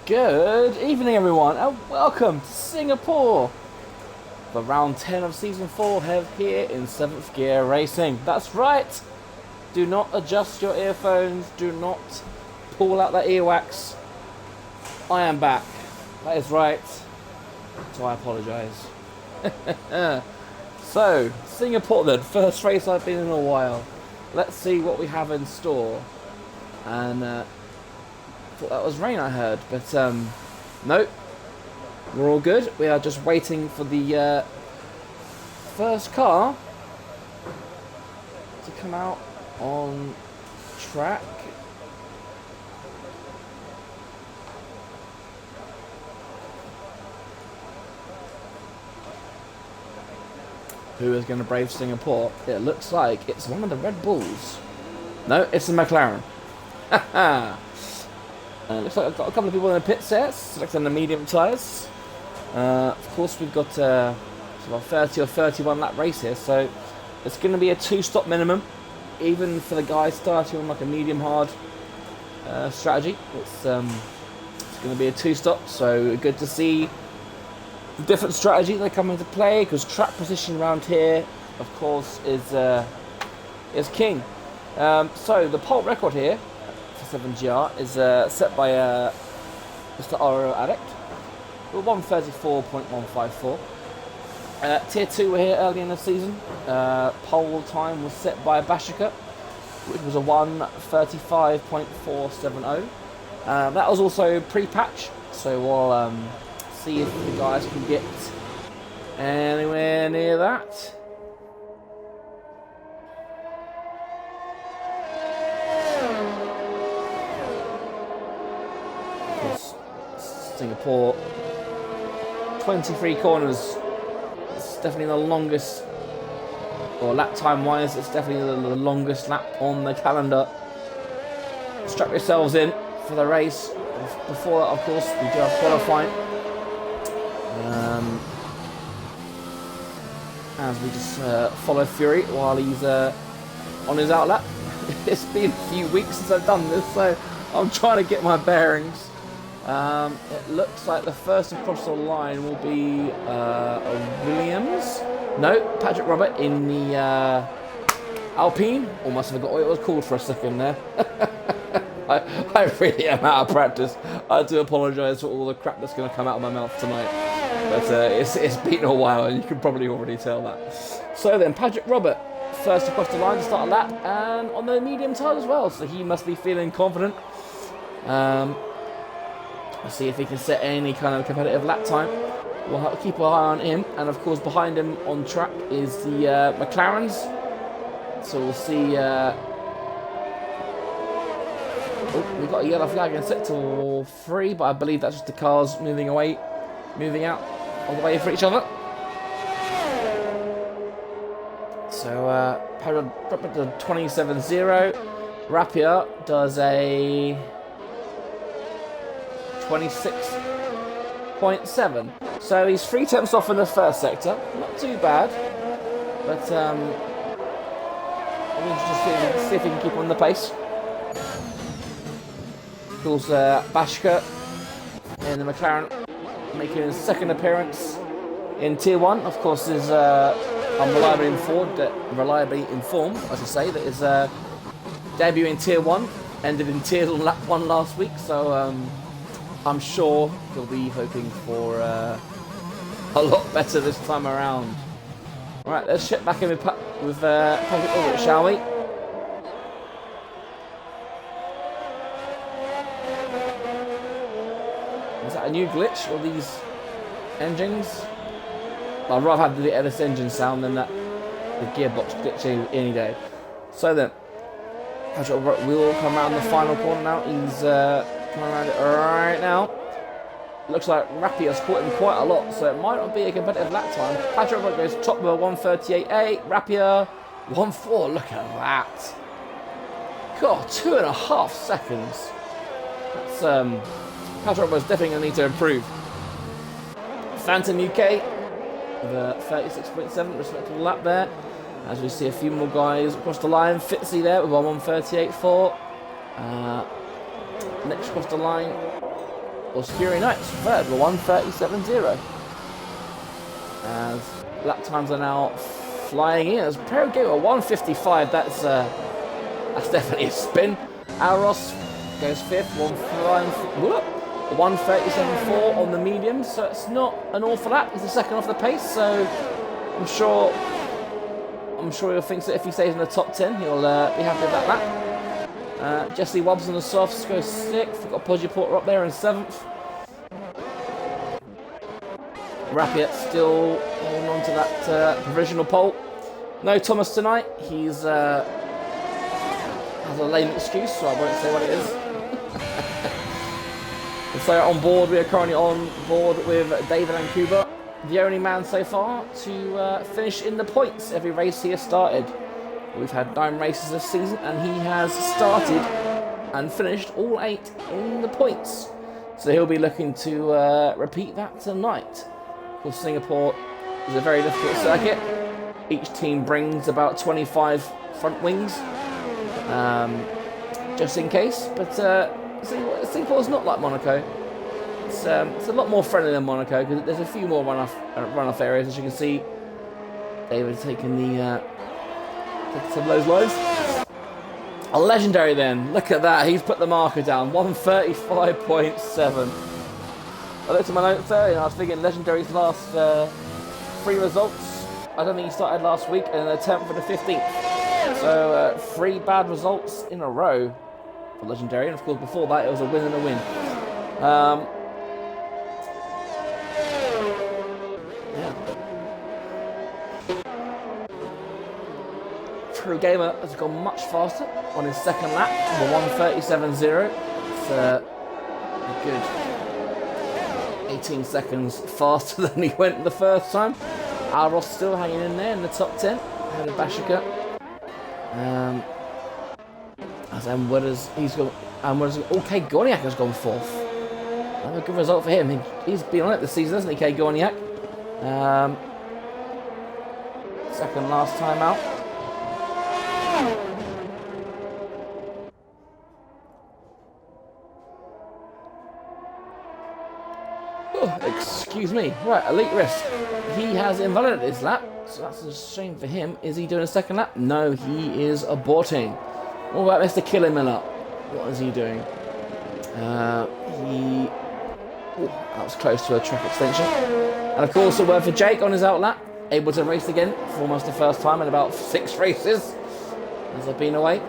Good evening, everyone, and welcome to Singapore for round 10 of season 4 here in 7th gear racing. That's right, do not adjust your earphones, do not pull out that earwax. I am back, that is right, so I apologise. So, Singapore then, first race I've been in a while. Let's see what we have in store. And thought that was rain, I heard, but no, we're all good. We are just waiting for the first car to come out on track. Who is going to brave Singapore? It looks like it's one of the Red Bulls. No, it's a McLaren. Looks like I've got a couple of people in the pit sets, selecting the medium tyres. Of course, we've got sort of a 30 or 31 lap race here, so it's going to be a 2-stop minimum, even for the guys starting on like a medium hard strategy. It's going to be a 2-stop, so good to see the different strategies that come into play, because track position around here, of course, is king. So the pole record here 7GR is set by Mr. RO Addict with 134.154. Tier 2 were here early in the season. Pole time was set by Bashika, which was a 135.470. That was also pre-patch, so we'll see if the guys can get anywhere near that. Singapore, 23 corners. It's definitely the longest, or lap time wise, it's definitely the longest lap on the calendar. Strap yourselves in for the race. Before that, of course, we do have qualifying. As we just follow Fury while he's on his outlap. It's been a few weeks since I've done this, so I'm trying to get my bearings. It looks like the first across the line will be a Williams. No, Patrick Robert in the Alpine. Almost forgot what it was called for a second there. I really am out of practice. I do apologise for all the crap that's going to come out of my mouth tonight. But it's been a while, and you can probably already tell that. So then, Patrick Robert, first across the line to start a lap, and on the medium tire as well, so he must be feeling confident. Let's see if he can set any kind of competitive lap time. We'll have to keep an eye on him. And of course, behind him on track is the McLarens. So we'll see. Oh, we've got a yellow flag in sector 3, but I believe that's just the cars moving out of the way for each other. So, Parrot 27.0. Rapier does a 26.7. So he's 3 tenths off in the first sector. Not too bad. But we'll just see if he can keep on the pace. Of course, Bashka in the McLaren making his second appearance in Tier 1. Of course, is I'm reliably informed, I should say, that his debut in Tier 1 ended in tears on lap 1 last week. So I'm sure he'll be hoping for a lot better this time around. Alright, let's check back in with Patrick Robert, shall we? Is that a new glitch, all these engines? I'd rather have this engine sound than the gearbox glitching any day. So then, Patrick Robert will come around the final corner now. He's coming around it right now. Looks like Rapier's caught him quite a lot, so it might not be a competitive lap time. Patrick Robert goes top with a 1:38.8. Rapier 1:4. Look at that. God, 2.5 seconds. That's Patrick Robert's definitely going to need to improve. Phantom UK with a 36.7 respectable lap there. As we see a few more guys across the line. Fitzy there with a 1:38.4. Next across the line was Fury Knights third with 1:37.0. As lap times are now flying in. As Pro Gamer 1:55. That's definitely a spin. Aros goes fifth, 1:37.4 on the medium, so it's not an awful lap. He's the second off the pace, so I'm sure he'll think that if he stays in the top 10, he'll be happy with that lap. Jesse Wobbs on the softs goes sixth. We've got Podgy Porter up there in seventh. Rapiet still holding on to that provisional pole. No Thomas tonight. He's has a lame excuse, so I won't say what it is. And so on board, we are currently on board with David and Cuba, the only man so far to finish in the points every race he has started. We've had 9 races this season, and he has started and finished all 8 in the points. So he'll be looking to repeat that tonight. Of course, Singapore is a very difficult circuit. Each team brings about 25 front wings, just in case. But Singapore's not like Monaco. It's a lot more friendly than Monaco because there's a few more runoff areas, as you can see. David's taking some of those lows. A legendary then. Look at that. He's put the marker down. 1:35.7. I looked at my notes there and I was thinking legendary's last 3 results. I don't think he started last week, and a 10th for the 15th. So 3 bad results in a row for legendary, and of course before that it was a win and a win. True Gamer has gone much faster on his second lap for 1:37.0. It's a good 18 seconds faster than he went the first time. Aros still hanging in there in the top 10 ahead of Bashika. As okay, Gorniak has gone 4th. Another good result for him. He's been on it this season, hasn't he, Kay Gorniak? Second last time out. Oh, excuse me. Right, Elite Risk. He has invalidated his lap, so that's a shame for him. Is he doing a second lap? No, he is aborting. What about Mr. Killimiller? What is he doing? That was close to a track extension. And of course, a word for Jake on his out lap. Able to race again for almost the first time in about 6 races as I've been away.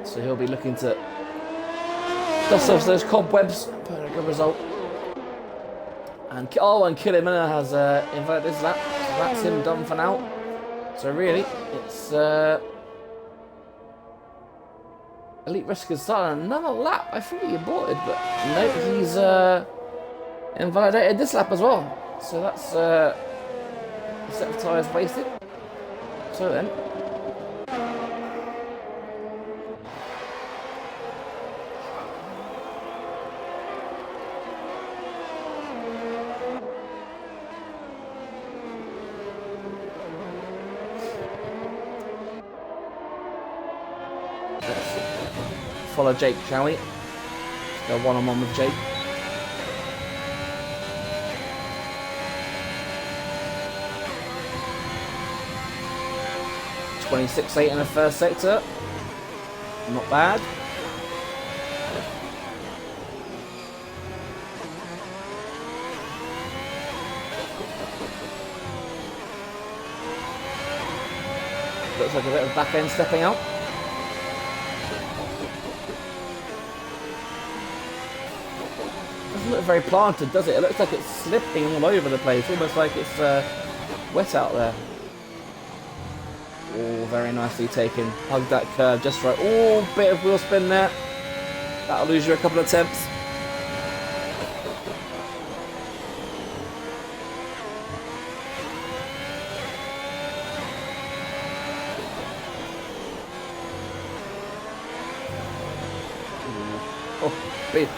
So he'll be looking to dust off those cobwebs, put in a good result. And Killimiller has invalidated his lap. So that's him done for now. So really, it's Elite Risk has started another lap. I think he aborted, but no, he's invalidated this lap as well. So that's a set of tyres wasted. So then, follow Jake, shall we? Let's go one-on-one with Jake. .26.8 in the first sector. Not bad. Looks like a bit of back end stepping out. Doesn't look very planted, does it? It looks like it's slipping all over the place, almost like it's wet out there. Oh, very nicely taken. Hug that curve just right. Oh, bit of wheel spin there. That'll lose you a couple of attempts.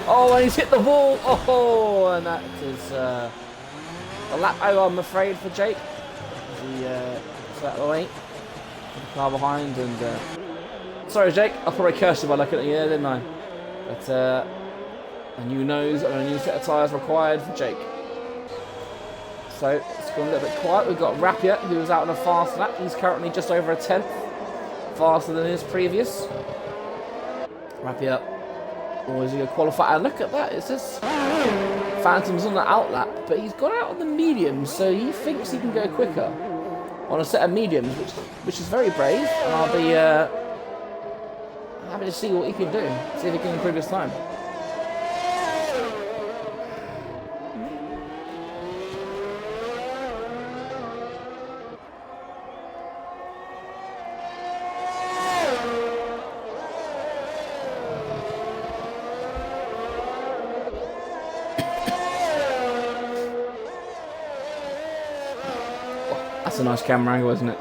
Oh, and he's hit the wall. Oh, and that is a lap over, I'm afraid, for Jake. He gets out of the way. The car behind, and sorry, Jake. I probably cursed you by looking at you there, didn't I? But A new nose and a new set of tyres required for Jake. So it's gone a little bit quiet. We've got Rapier, who was out on a fast lap. He's currently just over a tenth faster than his previous. Rapier, always a good qualifier. Look at that. It says Phantom's on the out lap, but he's gone out on the mediums, so he thinks he can go quicker on a set of mediums, which is very brave. And I'll be happy to see what he can do. See if he can improve his time. That's a nice camera angle, isn't it?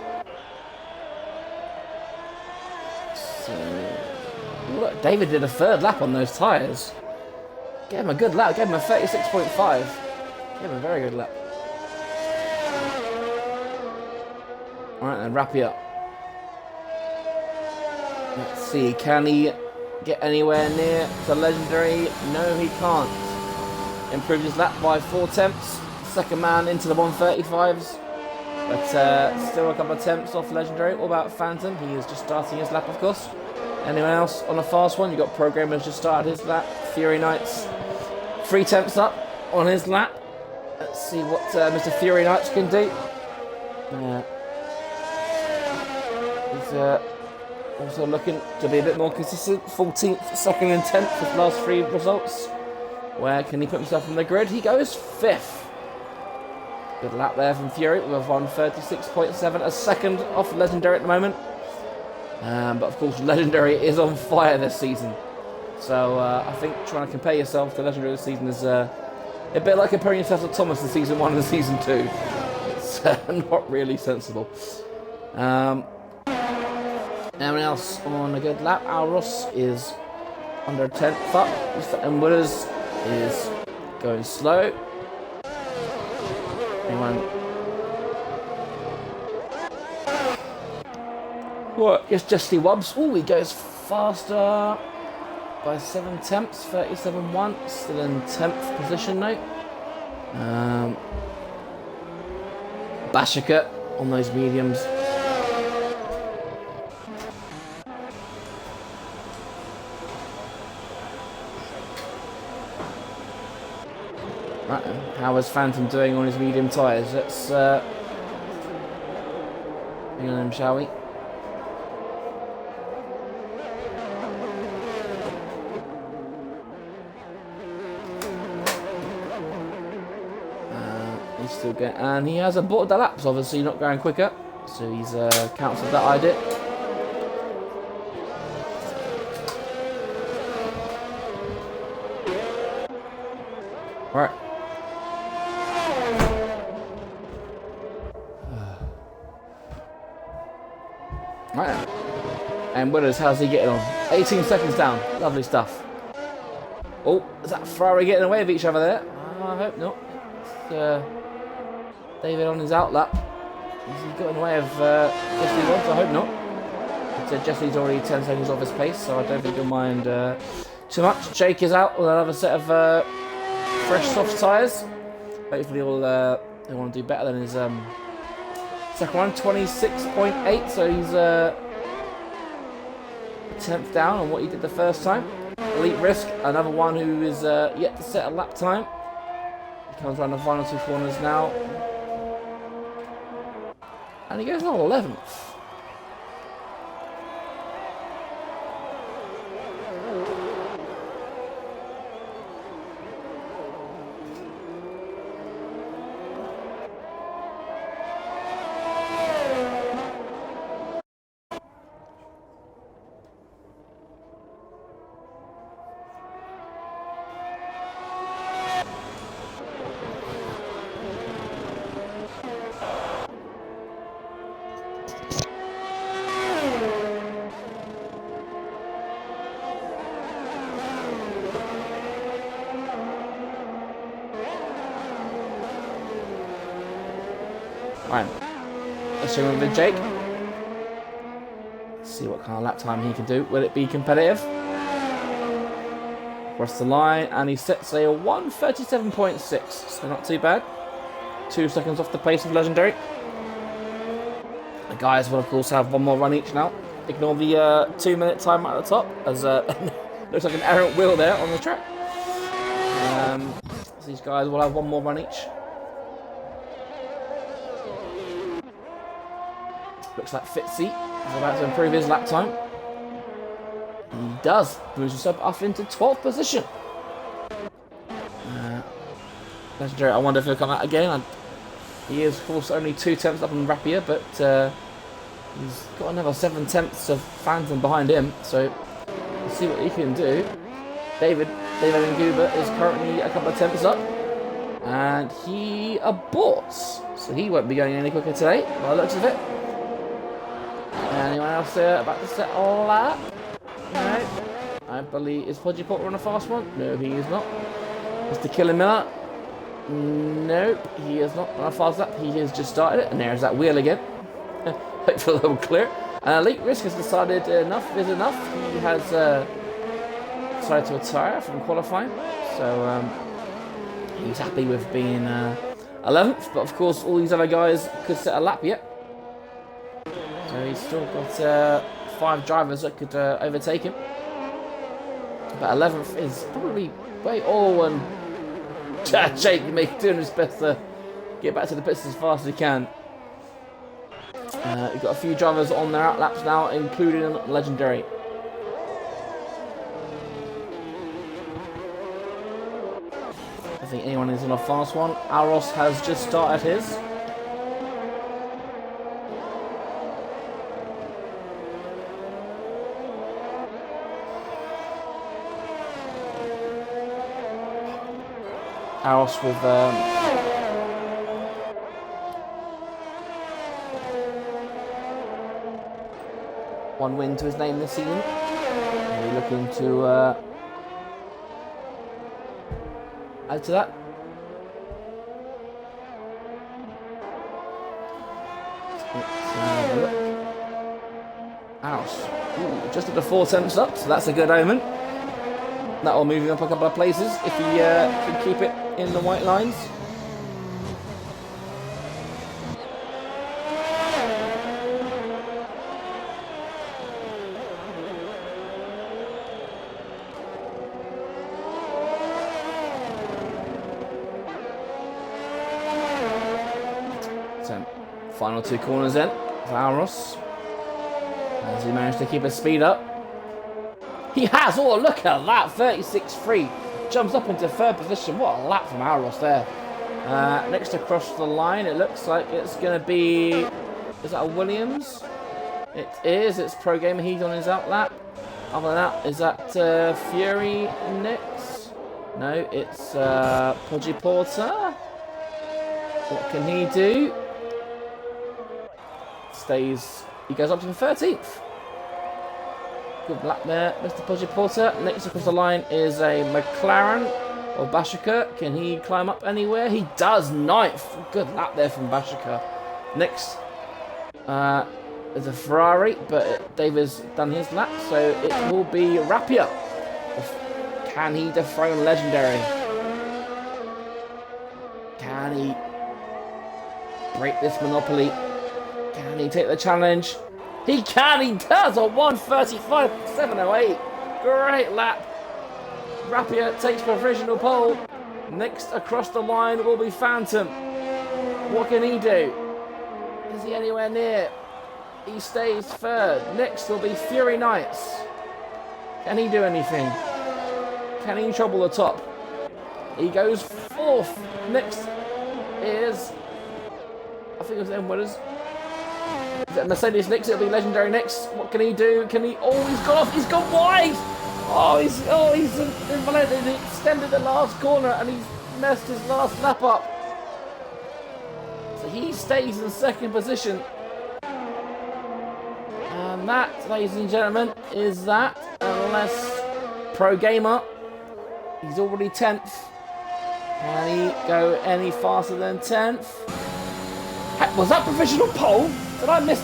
So, look, David did a third lap on those tyres. Gave him a good lap. Gave him a 36.5. Gave him a very good lap. Alright then, Rapier. Let's see, can he get anywhere near the legendary? No, he can't. Improved his lap by 4 tenths. Second man into the 135s. But still a couple of attempts off legendary. What about Phantom? He is just starting his lap, of course. Anyone else on a fast one? You've got Programmer's just started his lap. Fury Knights, 3 attempts up on his lap. Let's see what Mr. Fury Knights can do. He's also looking to be a bit more consistent. 14th, 2nd and 10th, his last 3 results. Where can he put himself on the grid? He goes 5th. Good lap there from Fury. We've won 36.7, a second off Legendary at the moment. But of course, Legendary is on fire this season. So I think trying to compare yourself to Legendary this season is a bit like comparing yourself to Thomas in Season 1 and Season 2. It's not really sensible. Anyone else on a good lap? Alros is under a 10th up. And Willers is going slow. What? Yes, Jesse Wobbs. Oh, he goes faster by 7 tenths, 37.1. Still in 10th position now. Bashika on those mediums. Right, how is Phantom doing on his medium tyres? Let's hang on him, shall we? He's still going, and he has aborted the laps, obviously not going quicker, so he's cancelled that idea. Right. Right. And Willers, how's he getting on? 18 seconds down. Lovely stuff. Oh, is that Ferrari getting away with each other there? I hope not. It's, David on his out lap. Has he got in the way of Jesse Wobbs? I hope not. But Jesse's already 10 seconds off his pace, so I don't think he'll mind too much. Jake is out with another set of fresh soft tyres. Hopefully he'll want to do better than his second one, 26.8, so he's 10th down on what he did the first time. Elite Risk, another one who is yet to set a lap time. He comes around the final 2 corners now. And he goes on 11th. Right, let's check in with Jake. Let's see what kind of lap time he can do. Will it be competitive? across the line, and he sets a 1:37.6, so not too bad. 2 seconds off the pace of Legendary. The guys will of course have one more run each now. Ignore the 2-minute time at the top, as looks like an errant wheel there on the track. So these guys will have one more run each. Looks like Fitzy is about to improve his lap time. He does. Boost himself up into 12th position. Legendary, I wonder if he'll come out again. He is, of course, only 2 tenths up on Rapier, but he's got another 7 tenths of Phantom behind him. So we'll see what he can do. David Nguba is currently a couple of tenths up, and he aborts. So he won't be going any quicker today, by the looks of it. Anyone else about to set a lap? No. I believe, is Podgy Potter on a fast one? No, he is not. Mr. Killamiller? Nope, he is not on a fast lap. He has just started it, and there's that wheel again. Hopefully they'll clear. Elite Risk has decided enough is enough. He has decided to retire from qualifying, so he's happy with being 11th. But of course, all these other guys could set a lap yet. So he's still got 5 drivers that could overtake him. But 11th is probably way all, and Jake doing his best to get back to the pits as fast as he can. We've got a few drivers on their outlaps now, including Legendary. I think anyone is on a fast one. Aros has just started his. Aros with one win to his name this season. We're looking to add to that. Let's have a look. Aros, just at the 4 tenths up, so that's a good omen. That will move him up a couple of places if he can keep it in the white lines. So, final 2 corners then for Aros, as he managed to keep his speed up. He has! Oh, look at that! 36.3. Jumps up into 3rd position. What a lap from Aros there. Next across the line, it looks like it's going to be... Is that a Williams? It is. It's Pro Gamer. He's on his outlap. Other than that, is that Fury next? No, it's Podgy Porter. What can he do? Stays... He goes up to the 13th. Good lap there, Mr. Podgy Porter. Next across the line is a McLaren or Bashika. Can he climb up anywhere? He does. 9th. Good lap there from Bashika. Next is a Ferrari, but David's done his lap, so it will be Rapier. Can he dethrone Legendary? Can he break this monopoly? Can he take the challenge? He can, he does, a 1:35.708. Great lap. Rapier takes provisional pole. Next across the line will be Phantom. What can he do? Is he anywhere near? He stays 3rd. Next will be Fury Knights. Can he do anything? Can he trouble the top? He goes 4th. Next is, I think it was M. Willers. Is it Mercedes next? It'll be Legendary next. What can he do? Can he... Oh, he's gone off. He's gone wide. He's extended the last corner and he's messed his last lap up. So he stays in 2nd position. And that, ladies and gentlemen, is that. Unless Pro Gamer, he's already 10th. Can he go any faster than 10th? Was that provisional pole? Did I miss?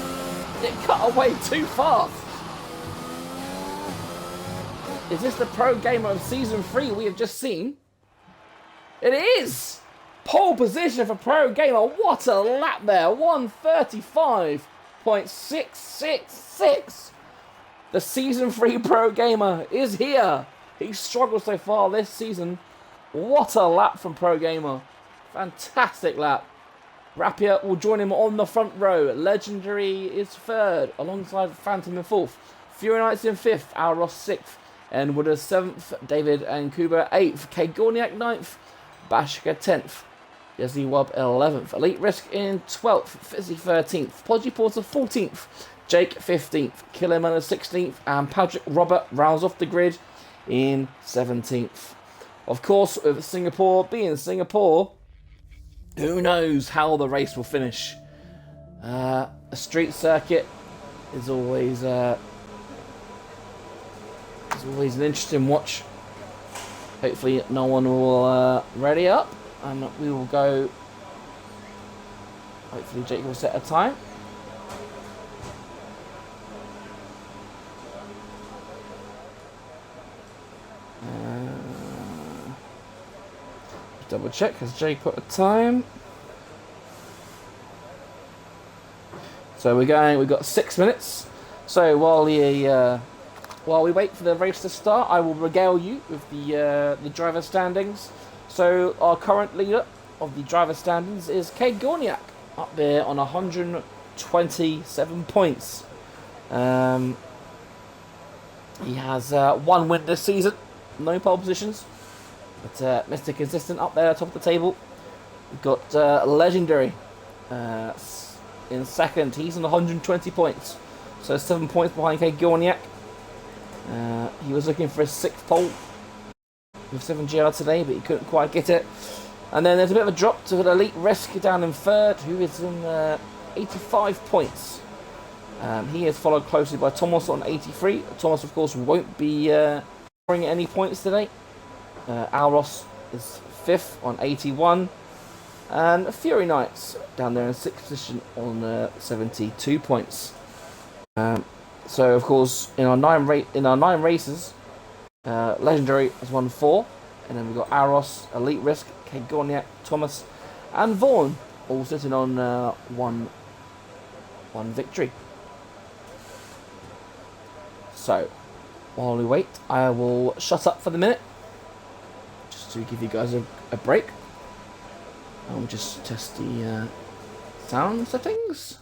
It cut away too fast. Is this the pro gamer of Season 3 we have just seen? It is! Pole position for pro gamer. What a lap there. 135.666. The Season 3 pro gamer is here. He's struggled so far this season. What a lap from pro gamer. Fantastic lap. Rapier will join him on the front row. Legendary is third, alongside Phantom in fourth. Fury Knights in fifth. Alros sixth. And Wooders seventh. David and Kuba eighth. K Gorniak ninth. Bashka 10th. Jesse Wub 11th. Elite Risk in 12th. Fizzy 13th. Podgy Porter 14th. Jake 15th. Killerman 16th. And Patrick Robert rounds off the grid in 17th. Of course, with Singapore being Singapore, who knows how the race will finish. A street circuit is always an interesting watch. Hopefully no one will ready up, and we will go. Hopefully Jake will set a time. Double check, has Jake put a time? So we've got 6 minutes. So while we wait for the race to start, I will regale you with the driver standings. So our current leader of the driver standings is K Gorniak, up there on 127 points. He has one win this season, no pole positions. But Mr. Consistent up there at the top of the table. We've got Legendary in second. He's on 120 points. So 7 points behind K Gorniak. He was looking for a 6th pole with 7GR today, but he couldn't quite get it. And then there's a bit of a drop to the Elite Risk down in third, who is in 85 points. He is followed closely by Thomas on 83. Thomas, of course, won't be scoring any points today. Alros is 5th on 81, and Fury Knights down there in 6th position on 72 points. So of course in our 9 races, Legendary has won 4, and then we've got Alros, Elite Risk, K Gorniak, Thomas, and Vaughan all sitting on one victory. So while we wait, I will shut up for the minute, to give you guys a break. I'll just test the sound settings.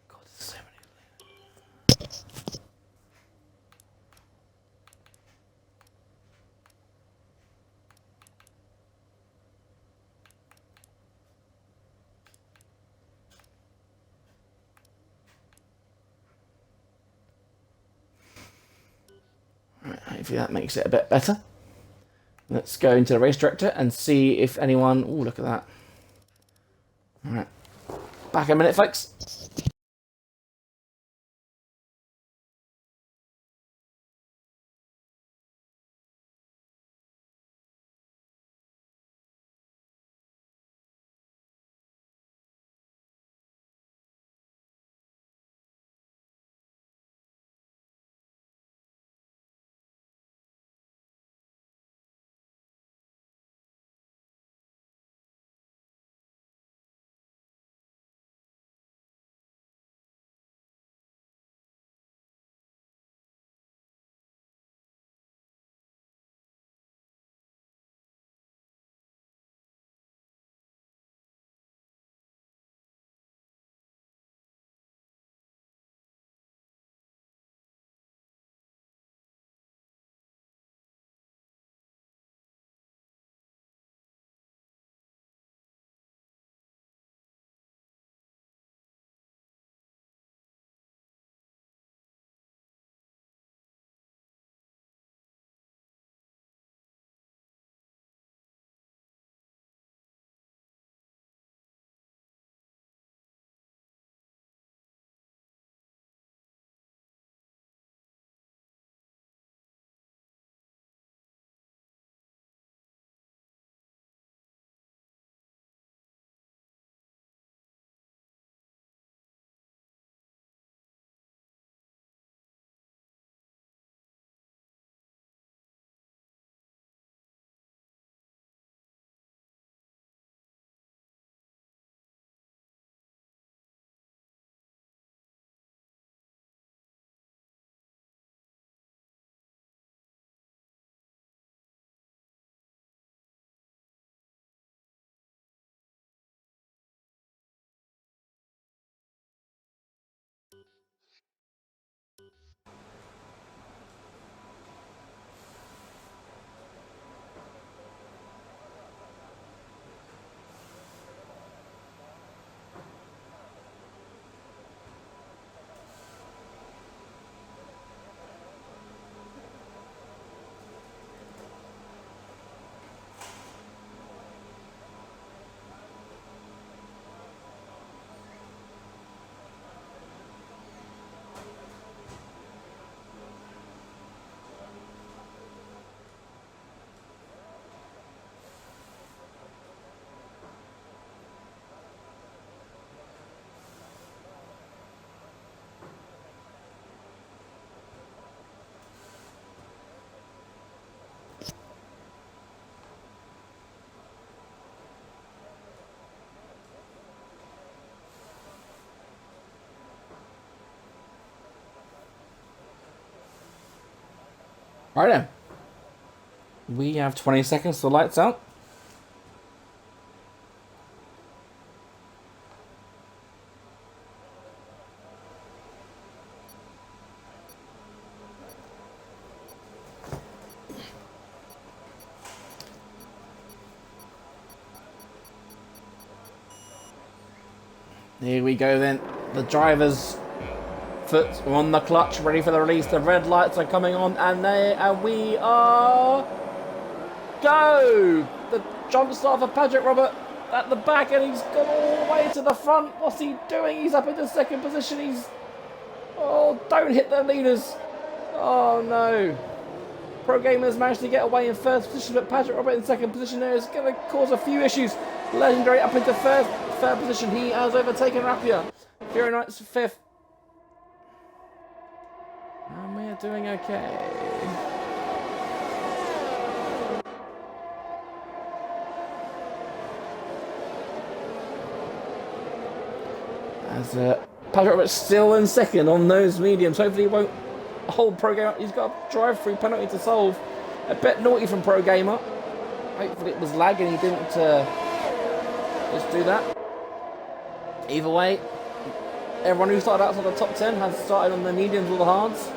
God, there's so hopefully that makes it a bit better. Let's go into the race director and see if anyone... Oh, look at that. Alright. Back in a minute, folks. Right then. We have 20 seconds till lights out. Here we go then. The driver's foot on the clutch, ready for the release. The red lights are coming on, and we are go. The jump start for Patrick Robert at the back, and he's gone all the way to the front. What's he doing? He's up into second position. Don't hit the leaders. Oh no. Pro Gamers managed to get away in first position, but Patrick Robert in second position there is going to cause a few issues. Legendary up into third position. He has overtaken Rapier. Fury Knights fifth. And we are doing okay. As Patrick Roberts still in second on those mediums. Hopefully he won't hold Pro Gamer. He's got a drive-through penalty to solve. A bit naughty from Pro Gamer. Hopefully it was lag and he didn't just do that. Either way, everyone who started outside the top 10 has started on the mediums or the hards.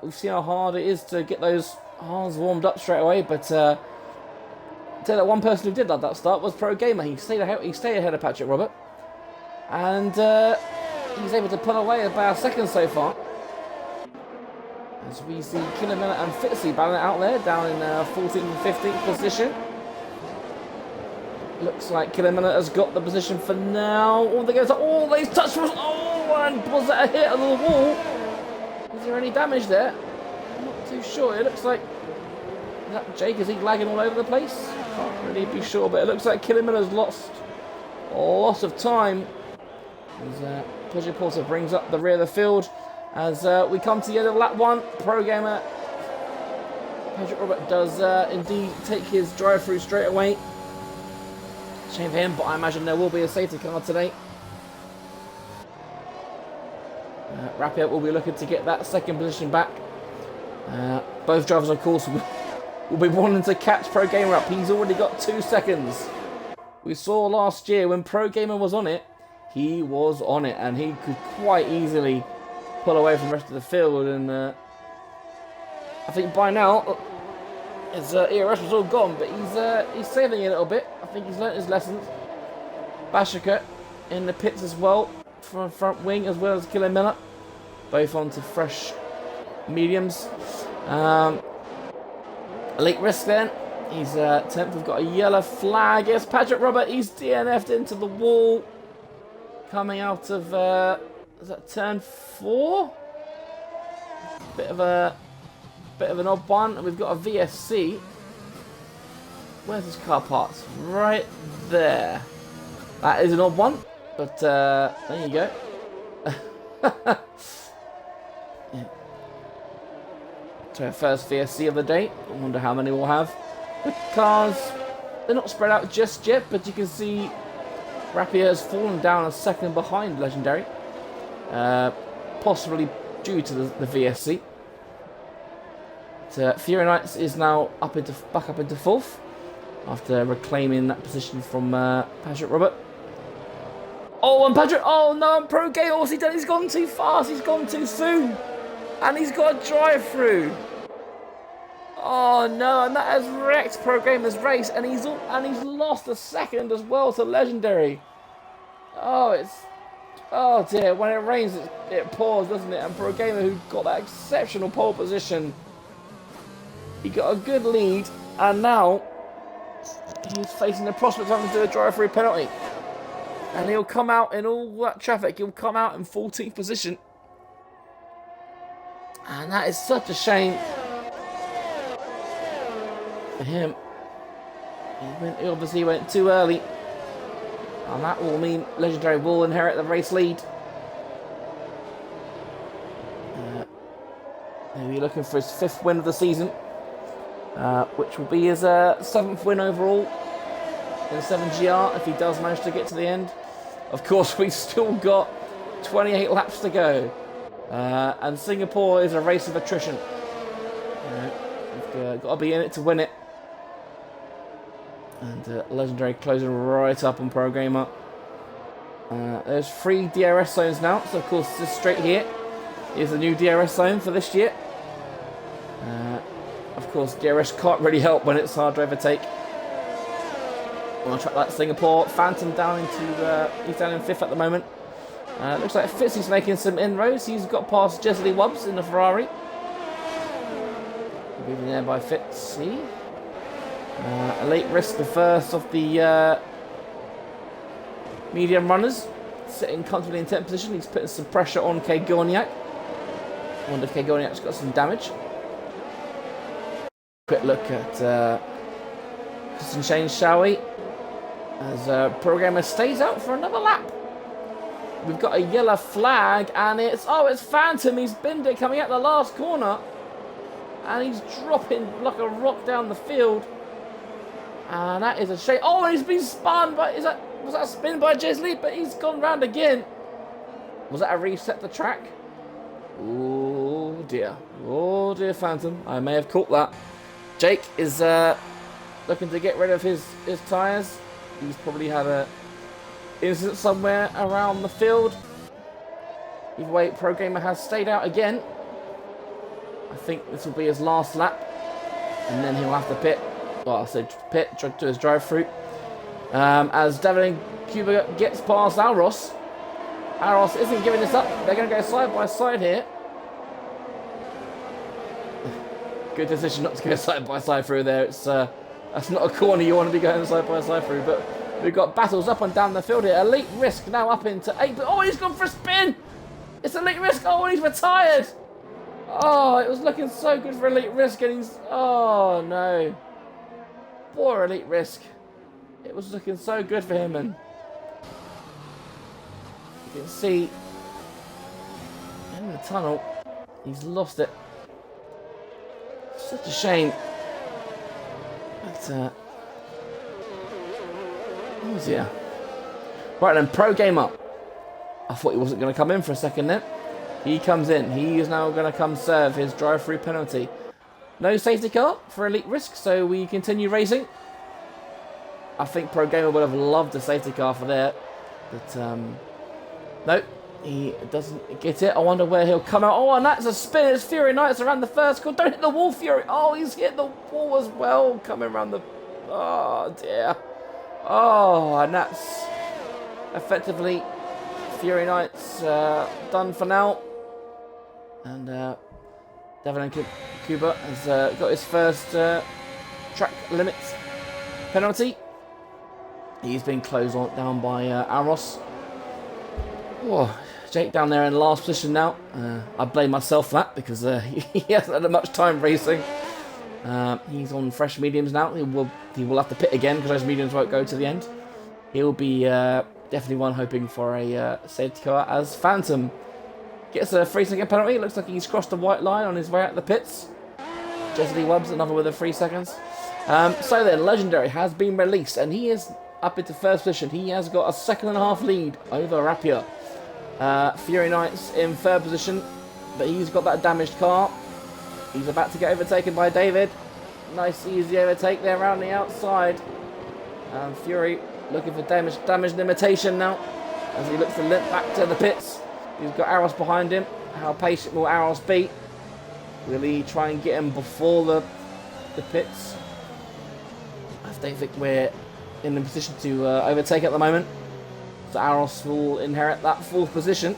We've seen how hard it is to get those hards warmed up straight away, but I'll tell you that one person who did like that start was Pro Gamer. He stayed ahead of Patrick Robert, and he's able to pull away about a second so far. As we see Killamilla and Fitzy battling it out there, down in 14th and 15th position. Looks like Killamilla has got the position for now. Oh, they go to all these touch balls. Oh, and was that a hit on the wall? Is there any damage there? I'm not too sure. It looks like that Jake, is he lagging all over the place? Can't really be sure, but it looks like Killamilla's lost a lot of time. As Pleasure Porter brings up the rear of the field. As we come to the end of lap one, Pro Gamer Patrick Robert does indeed take his drive-through straight away. Shame for him, but I imagine there will be a safety car today. Rapier will be looking to get that second position back. Both drivers, of course, will be wanting to catch Pro Gamer up. He's already got 2 seconds. We saw last year when Pro Gamer was on it, he was on it, and he could quite easily pull away from the rest of the field. And I think by now his ERS was all gone, but he's saving it a little bit. I think he's learnt his lessons. Bashika in the pits as well, from front wing, as well as Killamilla, both onto fresh mediums. Elite Risk then, he's 10th. We've got a yellow flag. Yes, Patrick Robert, he's DNF'd into the wall, coming out of is that turn 4? Bit of an odd one. And we've got a VSC. Where's his car parts? Right there. That is an odd one, but there you go. Yeah. So our first VSC of the day. I wonder how many we'll have. The cars, they're not spread out just yet, but you can see Rapier has fallen down a second behind Legendary. Possibly due to the VSC. Fury Knights is now back up into 4th after reclaiming that position from Patrick Robert. Oh, and Patrick! Oh no, and Pro Gamer, what's he done? He's gone too fast. He's gone too soon, and he's got a drive-through. Oh no, and that has wrecked Pro Gamer's race, and he's lost a second as well to Legendary. Oh dear, when it rains it pours, doesn't it? And Pro Gamer, who got that exceptional pole position, he got a good lead, and now he's facing the prospect of having to do a drive-through penalty. And he'll come out in all that traffic, he'll come out in 14th position. And that is such a shame for him. He obviously went too early. And that will mean Legendary will inherit the race lead. He'll be looking for his 5th win of the season, which will be his 7th win overall in 7GR if he does manage to get to the end. Of course, we've still got 28 laps to go, and Singapore is a race of attrition. got to be in it to win it. And Legendary closing right up on Pro Gamer. There's 3 DRS zones now, so of course this straight here is the new DRS zone for this year. Of course, DRS can't really help when it's hard to overtake. On a track like Singapore, Phantom down into he's down in 5th at the moment. Looks like Fitzy's making some inroads. He's got past Jesley Wubbs in the Ferrari. Moving there by Fitzy. Elite Risk, the first of the medium runners, sitting comfortably in 10th position. He's putting some pressure on K Gorniak. I wonder if K Gorniak's got some damage. Quick look at Christian Shane, shall we? As Programmer stays out for another lap. We've got a yellow flag, and it's Phantom. He's binned it coming out the last corner, and he's dropping like a rock down the field. And that is a shame. Oh, and he's been spun, but was that a spin by Jesley? But he's gone round again. Was that a reset the track? Oh dear, Phantom. I may have caught that. Jake is looking to get rid of his tyres. He's probably had a incident somewhere around the field. Either way, Pro Gamer has stayed out again. I think this will be his last lap, and then he'll have to pit. Well, I said pit, try to do his drive-through. As Devlin Cuba gets past Alros. Alros isn't giving this up. They're going to go side by side here. Good decision not to go side by side through there. It's that's not a corner you want to be going side by side through. But we've got battles up and down the field here. Elite Risk now up into 8. Oh, he's gone for a spin. It's Elite Risk. Oh, and he's retired. Oh, it was looking so good for Elite Risk, and he's... Oh, no. Poor Elite Risk. It was looking so good for him, and you can see in the tunnel, he's lost it. Such a shame. But, oh dear. Right then, Pro Gamer. I thought he wasn't going to come in for a second then. He comes in. He is now going to come serve his drive-through penalty. No safety car for Elite Risk, so we continue racing. I think Pro Gamer would have loved a safety car for that. But, no, he doesn't get it. I wonder where he'll come out. Oh, and that's a spin. It's Fury Knights around the first corner. Don't hit the wall, Fury. Oh, he's hit the wall as well. Coming around the... Oh, dear. Oh, and that's effectively Fury Knights done for now. And Devlin Cuba has got his first track limits penalty. He's been closed down by Aros. Oh, Jake down there in last position now. I blame myself for that because he hasn't had much time racing. He's on fresh mediums now. He will have to pit again because those mediums won't go to the end. He'll be definitely one hoping for a safety car as Phantom gets a 3-second penalty. Looks like he's crossed the white line on his way out of the pits. Jesley Wubbs, another with a 3 seconds. So then, Legendary has been released, and he is up into first position. He has got a 2.5 lead over Rapia. Fury Knights in third position, but he's got that damaged car. He's about to get overtaken by David. Nice, easy overtake there around the outside. Fury looking for damage limitation now, as he looks to limp back to the pits. He's got Aros behind him. How patient will Aros be? Will he try and get him before the pits? I don't think we're in a position to overtake at the moment. So Aros will inherit that 4th position.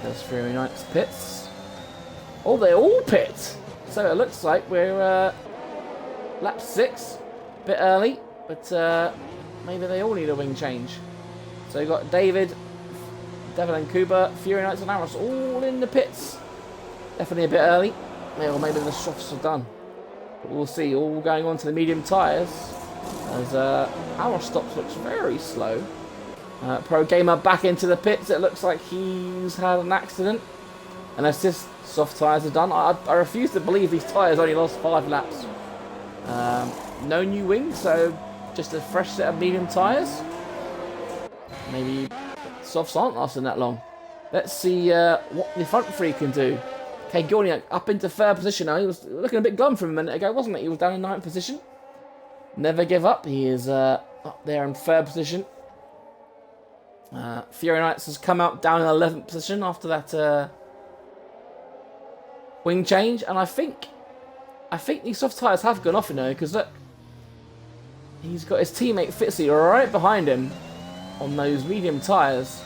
There's Fury Knights pits. Oh, they all pit. So it looks like we're lap 6. A bit early, but maybe they all need a wing change. So you've got David, Devlin Cuba, Fury Knights and Aros all in the pits. Definitely a bit early. Or maybe the softs are done. But we'll see. All going on to the medium tyres. As Aros stops looks very slow. Pro Gamer back into the pits. It looks like he's had an accident. And assist soft tyres are done. I refuse to believe these tyres only lost 5 laps. No new wings, so just a fresh set of medium tyres. Maybe softs aren't lasting that long. Let's see what the front three can do. Okay, Gorniak up into third position now. He was looking a bit glum from a minute ago, wasn't it? He was down in ninth position. Never give up. He is up there in third position. Fury Knights has come out down in 11th position after that wing change. And I think these soft tyres have gone off, you know, because look. He's got his teammate Fitzy right behind him on those medium tyres.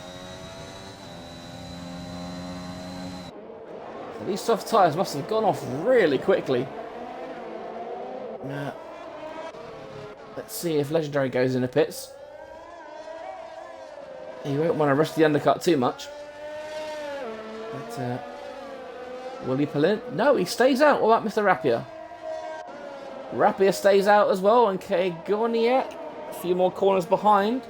So these soft tyres must have gone off really quickly. Let's see if Legendary goes in the pits. He won't want to rush the undercut too much. But will he pull in? No, he stays out. What about Mr. Rapier? Rapier stays out as well, and Gorniak a few more corners behind.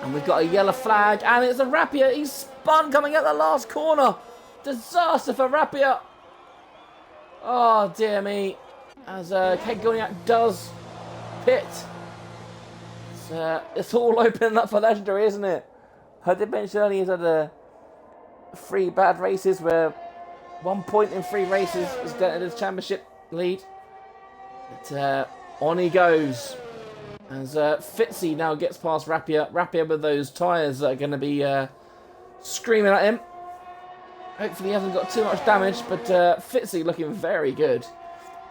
And we've got a yellow flag, and it's a Rapier. He's spun coming out the last corner. Disaster for Rapier. Oh, dear me. As Gorniak does pit. It's all opening up for Legendary, isn't it? I did mention earlier he's had 3 bad races where 1 point in 3 races is getting his championship lead. But on he goes. As Fitzy now gets past Rapier. Rapier with those tyres that are going to be screaming at him. Hopefully he hasn't got too much damage, but Fitzy looking very good.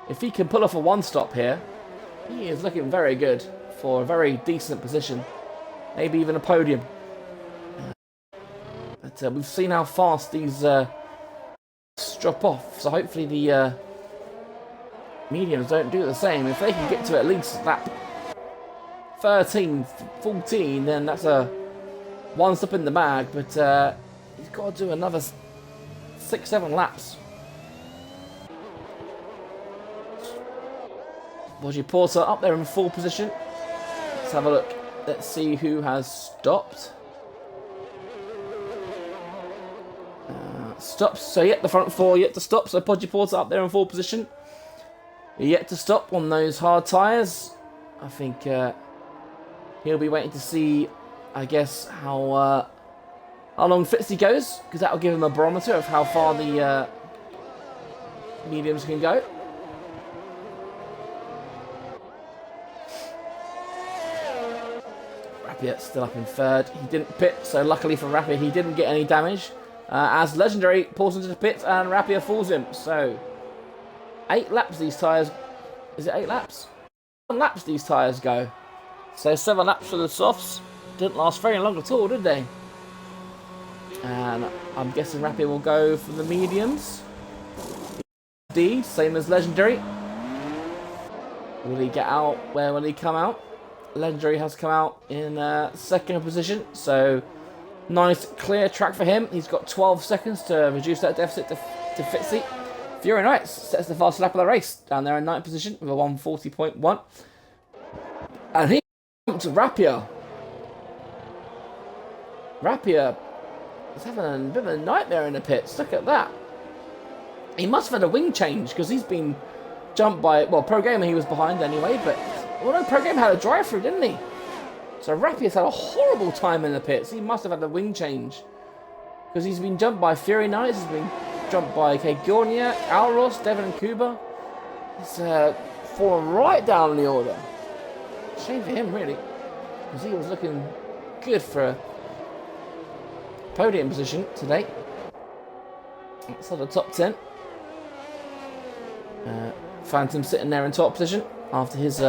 If he can pull off a 1-stop here, he is looking very good for a very decent position. Maybe even a podium. But we've seen how fast these drop off, so hopefully the mediums don't do the same. If they can get to at least lap 13, 14, then that's a 1 stop in the bag, but he's got to do another 6-7 laps. Bodgy Porter up there in 4th position. Let's have a look. Let's see who has stopped. Stops. So yet the front 4 yet to stop. So Podgy Porter up there in 4th position. Yet to stop on those hard tyres. I think he'll be waiting to see, I guess, how long Fitzy goes, because that will give him a barometer of how far the mediums can go. Rapier still up in 3rd. He didn't pit, so luckily for Rapier, he didn't get any damage. As Legendary pulls into the pit and Rapier fools him. So 8 laps these tyres. Is it 8 laps? 7 laps these tyres go. So 7 laps for the softs. Didn't last very long at all, did they? And I'm guessing Rapier will go for the mediums. Indeed, same as Legendary. Will he get out? Where will he come out? Legendary has come out in 2nd position. So nice clear track for him. He's got 12 seconds to reduce that deficit to Fitzy. Fury Knights sets the fastest lap of the race down there in 9th position with a 1:40.1. And he comes to Rapier. Rapier is having a bit of a nightmare in the pits. Look at that. He must have had a wing change because he's been jumped by, well, Pro Gamer he was behind anyway, but well, no, Pro Gamer had a drive-through, didn't he? So Rapier's had a horrible time in the pits. He must have had a wing change because he's been jumped by Fury Knights, he's been jumped by Gornia, Alros, Devon and Kuba. He's fallen right down in the order. Shame for him, really, because he was looking good for a podium position today. Outside the top 10. Phantom sitting there in top position after his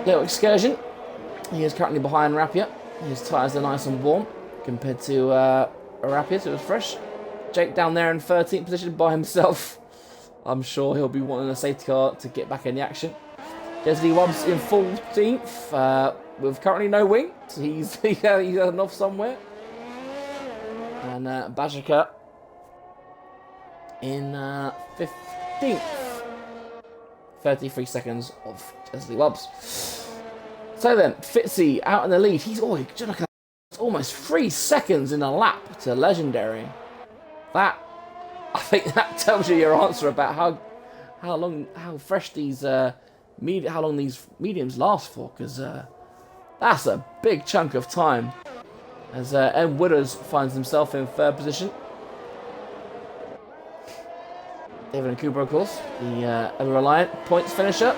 little excursion. He is currently behind Rapier. His tyres are nice and warm compared to Rapier, so it was fresh. Jake down there in 13th position by himself. I'm sure he'll be wanting a safety car to get back in the action. Desli Wobbs in 14th with currently no wing, so he's heading off somewhere. And Bajika in 15th. 33 seconds of Desli Wobbs. So then, Fitzy out in the lead. He's almost 3 seconds in a lap to Legendary. That, I think that tells you your answer about how fresh these how long these mediums last for, because that's a big chunk of time. as Ed Wooders finds himself in third position. David and Cooper, of course, the ever-reliant points finisher.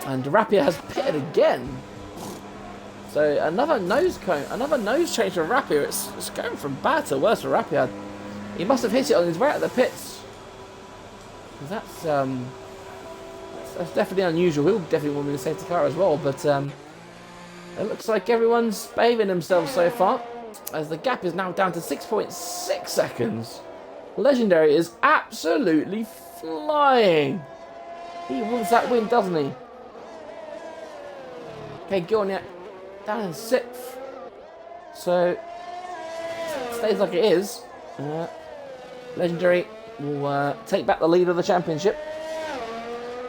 And Rapier has pitted again. So another nose change for Rapier. It's going from bad to worse for Rapier. He must have hit it on his way out of the pits. That's definitely unusual. He'll definitely want me to safety car as well. But it looks like everyone's behaving themselves so far, as the gap is now down to 6.6 seconds. Legendary is absolutely flying. He wants that win, doesn't he? Okay, Gorniak down in 6th. So, stays like it is. Legendary will take back the lead of the championship.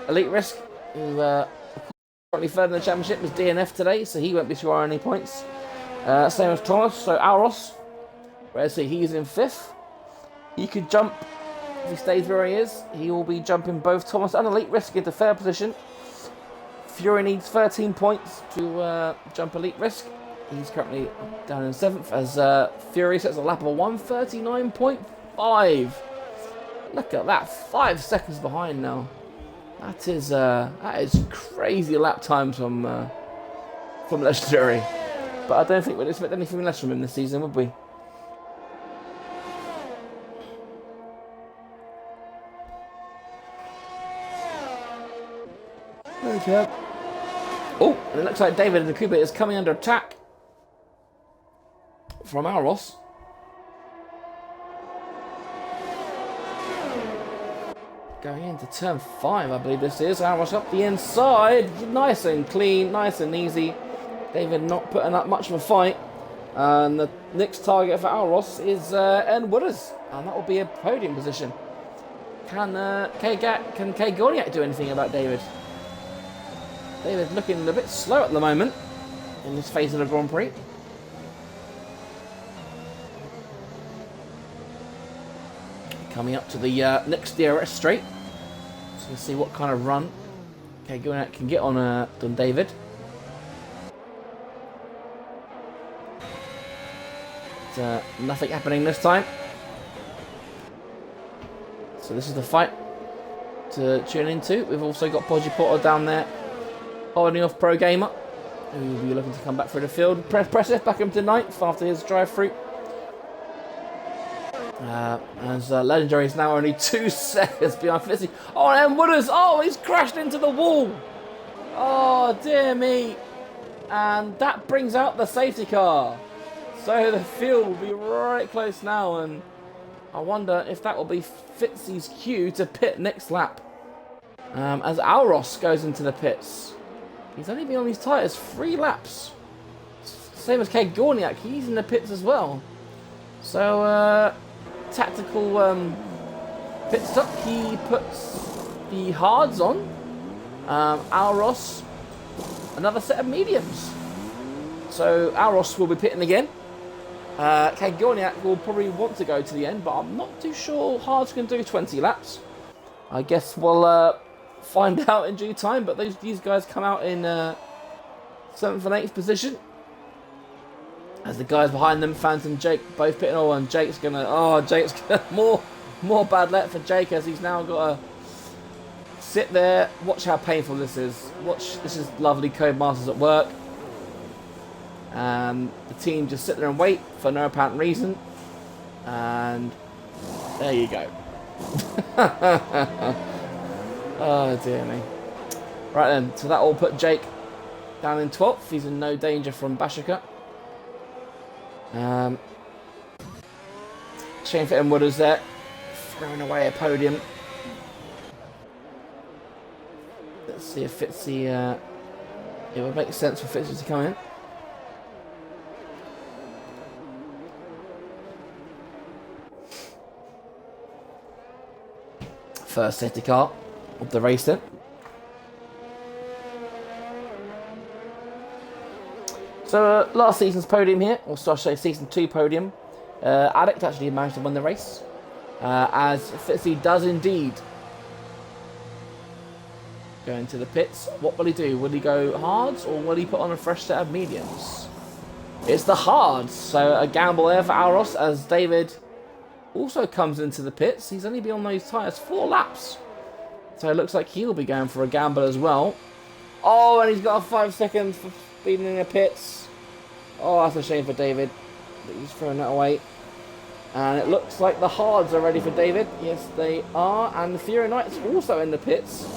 Elite Risk, who currently third in the championship, is DNF today, so he won't be scoring any points. Same as Thomas, so Auros, whereas he's in 5th. He could jump, if he stays where he is, he will be jumping both Thomas and Elite Risk into third position. Fury needs 13 points to jump Elite Risk. He's currently down in 7th as Fury sets a lap of 139.5. Look at that, 5 seconds behind now. That is crazy lap times from Legendary. But I don't think we'd expect anything less from him this season, would we? Okay. Oh, and it looks like David and Nakuba is coming under attack from Auros. Going into turn 5, I believe this is. Auros up the inside. Nice and clean, nice and easy. David not putting up much of a fight. And the next target for Auros is N. Wooders. And that will be a podium position. Can Kay Gorniak do anything about David? David's looking a bit slow at the moment in this phase of the Grand Prix. Coming up to the next DRS straight. So we'll see what kind of run Gorniak can get on David. But, nothing happening this time. So this is the fight to tune into. We've also got Podgy Potter down there holding off Pro Gamer, who will be looking to come back through the field. Presseth back into 9th after his drive-through. As Legendary is now only 2 seconds behind Fitzy. Oh, and Wooders! Oh, he's crashed into the wall! Oh, dear me! And that brings out the safety car. So the field will be right close now, and I wonder if that will be Fitzy's cue to pit next lap. As Auros goes into the pits. He's only been on his tyres 3 laps. Same as Kay Gorniak, he's in the pits as well. So, tactical pit stop. He puts the hards on. Auros, another set of mediums. So, Auros will be pitting again. Kay Gorniak will probably want to go to the end, but I'm not too sure hards can do 20 laps. I guess we'll find out in due time, but these guys come out in 7th and 8th position. As the guys behind them, Phantom Jake, both pitting. Oh, and Jake's gonna more bad luck for Jake, as he's now got to sit there. Watch how painful this is. This is lovely Codemasters at work. The team just sit there and wait for no apparent reason. And there you go. Oh dear me. Right then, so that will put Jake down in 12th. He's in no danger from Bashika. Shane Fitton Wooders there, throwing away a podium. Let's see if Fitzy, it would make sense for Fitzy to come in. First safety car of the race then. So last season's podium here, or so I say season 2 podium. Addict actually managed to win the race. as Fitzy does indeed go into the pits. What will he do? Will he go hards or will he put on a fresh set of mediums? It's the hards, so a gamble there for Aros as David also comes into the pits. He's only been on those tyres 4 laps, so it looks like he'll be going for a gamble as well. Oh, and he's got a 5 seconds for speeding in the pits. Oh, that's a shame for David. He's throwing that away. And it looks like the hards are ready for David. Yes, they are. And the Fury Knight's also in the pits.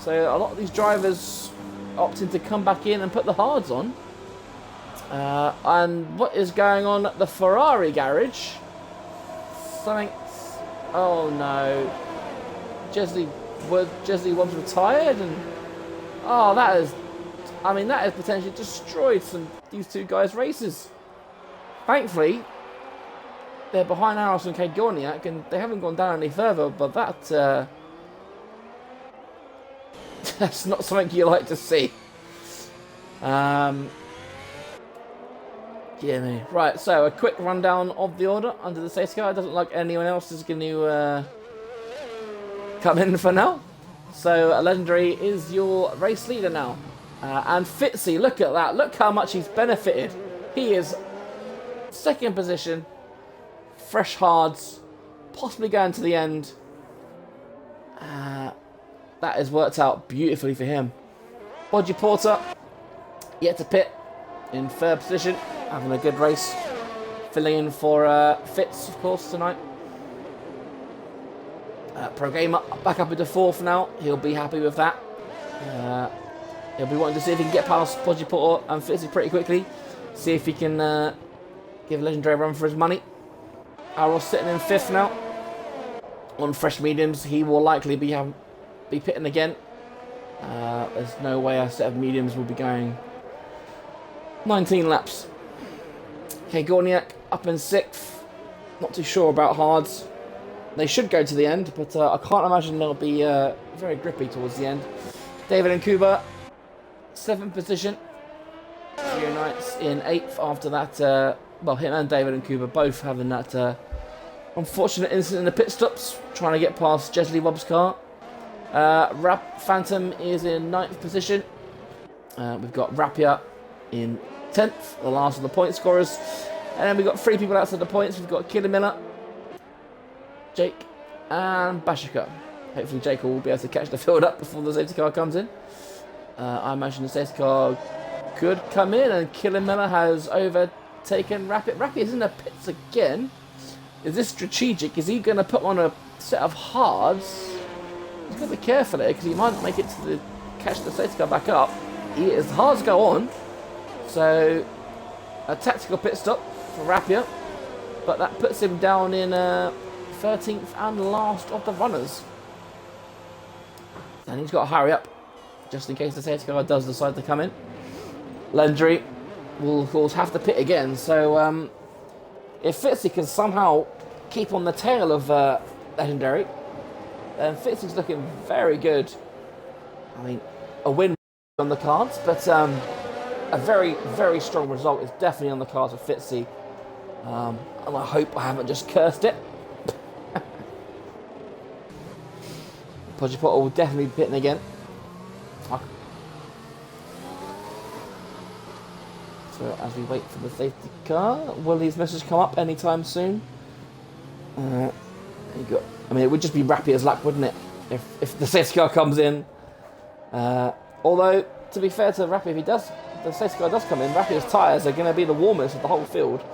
So a lot of these drivers opting to come back in and put the hards on. And what is going on at the Ferrari garage? Something... Oh no. Jesley was retired and... Oh, that is... I mean, that has potentially destroyed these two guys' races. Thankfully, they're behind Aros and Kagorniak, and they haven't gone down any further, but that... that's not something you like to see. Yeah, no. Right, so a quick rundown of the order under the safety car. It doesn't look like anyone else is going to come in for now. So, Legendary is your race leader now. And Fitzy, look at that. Look how much he's benefited. He is second position, fresh hards, possibly going to the end. That has worked out beautifully for him. Bodgy Porter, yet to pit in third position, having a good race. Filling in for Fitz, of course, tonight. Pro Gamer back up into fourth now. He'll be happy with that. He'll be wanting to see if he can get past Bodgy Porter and Fitzy pretty quickly. See if he can give Legendary a run for his money. Aros sitting in fifth now. On fresh mediums, he will likely be pitting again. There's no way a set of mediums will be going 19 laps. Okay, Gorniak up in sixth. Not too sure about hards. They should go to the end, but I can't imagine they'll be very grippy towards the end. David and Kuba, 7th position. Trio Knights in 8th after that. Well, him and David and Kuba both having that unfortunate incident in the pit stops, trying to get past Jesley Wobb's car. Phantom is in 9th position. We've got Rapier in 10th, the last of the point scorers. And then we've got 3 people outside the points. We've got Killer Miller, Jake, and Bashika. Hopefully Jake will be able to catch the field up before the safety car comes in. I imagine the safety car could come in, and Killer Miller has overtaken Rapier. Rapier's in the pits again. Is this strategic? Is he going to put on a set of hards? He's got to be careful here because he might make it to catch the safety car back up. The hards go on. So a tactical pit stop for Rapier, but that puts him down in 13th and last of the runners. And he's got to hurry up just in case the safety car does decide to come in. Legendary will of course have to pit again. So if Fitzy can somehow keep on the tail of Legendary, then Fitzy's looking very good. I mean, a win on the cards, but a very, very strong result is definitely on the cards for Fitzy. And I hope I haven't just cursed it. Podgy Potter will definitely be pitting again. So as we wait for the safety car, will these messages come up anytime soon? I mean, it would just be Rapier's luck, wouldn't it? If the safety car comes in. Although, to be fair to Rapier, if the safety car does come in, Rapier's tyres are going to be the warmest of the whole field.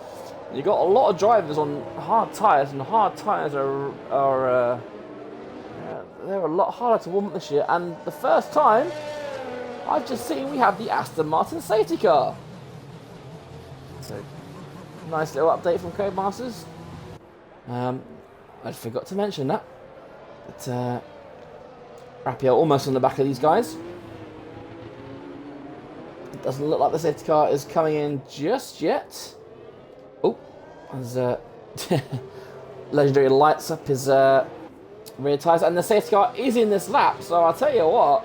You've got a lot of drivers on hard tyres, and the hard tyres are they're a lot harder to warm up this year. And the first time, I've just seen we have the Aston Martin safety car. So, nice little update from Codemasters. I forgot to mention that. But Rapier almost on the back of these guys. It doesn't look like the safety car is coming in just yet. Oh, as Legendary lights up his rear tyres, and the safety car is in this lap. So I'll tell you what,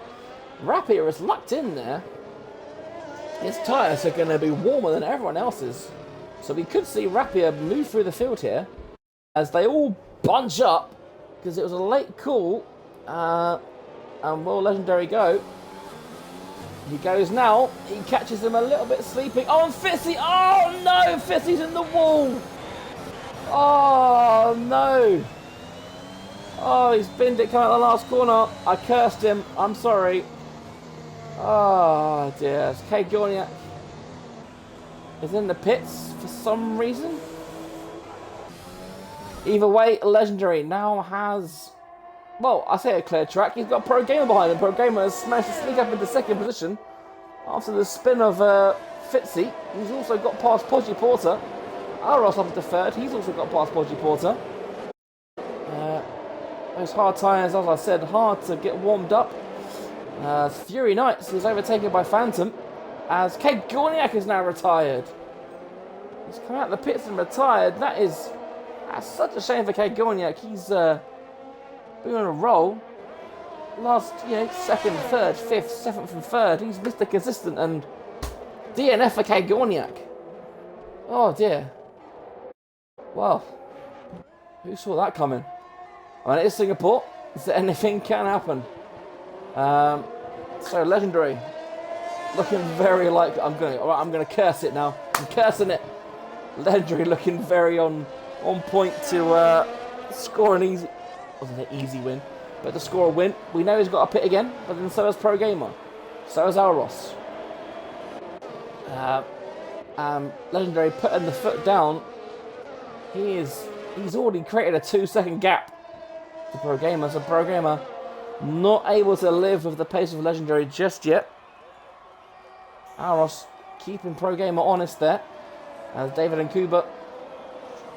Rapier is locked in there. His tyres are going to be warmer than everyone else's. So we could see Rapier move through the field here. as they all bunch up because it was a late call. And will Legendary go? He goes now. He catches him a little bit sleeping. Oh, and Fitzy! Oh no! Fitzy's in the wall! Oh no! Oh, he's binned it coming out the last corner. I cursed him. I'm sorry. Oh dear. K Gorniak is in the pits for some reason. Either way, Legendary now has, well, I say a clear track. He's got Pro Gamer behind him. Pro Gamer has managed to sneak up into second position after the spin of Fitzy. He's also got past Podgy Porter. Aros up into third. He's also got past Podgy Porter. Those hard tyres, as I said, hard to get warmed up. Fury Knights is overtaken by Phantom as Kate Gorniak is now retired. He's come out of the pits and retired. That's such a shame for Kate Gorniak. He's been on a roll. Last, second, third, fifth, seventh and third. He's Mr. Consistent and DNF for Kate Gorniak. Oh dear. Well, who saw that coming? I mean, it is Singapore, so anything can happen. So Legendary, looking very like I'm gonna curse it now. I'm cursing it. Legendary looking very on point to score an easy, wasn't an easy win, but to score a win. We know he's got a pit again, but then so has Pro Gamer, so has Alros. Legendary putting the foot down. He's already created a 2-second gap to Pro Gamer, so Pro Gamer not able to live with the pace of Legendary just yet. Aros keeping Pro Gamer honest there. As David and Kuba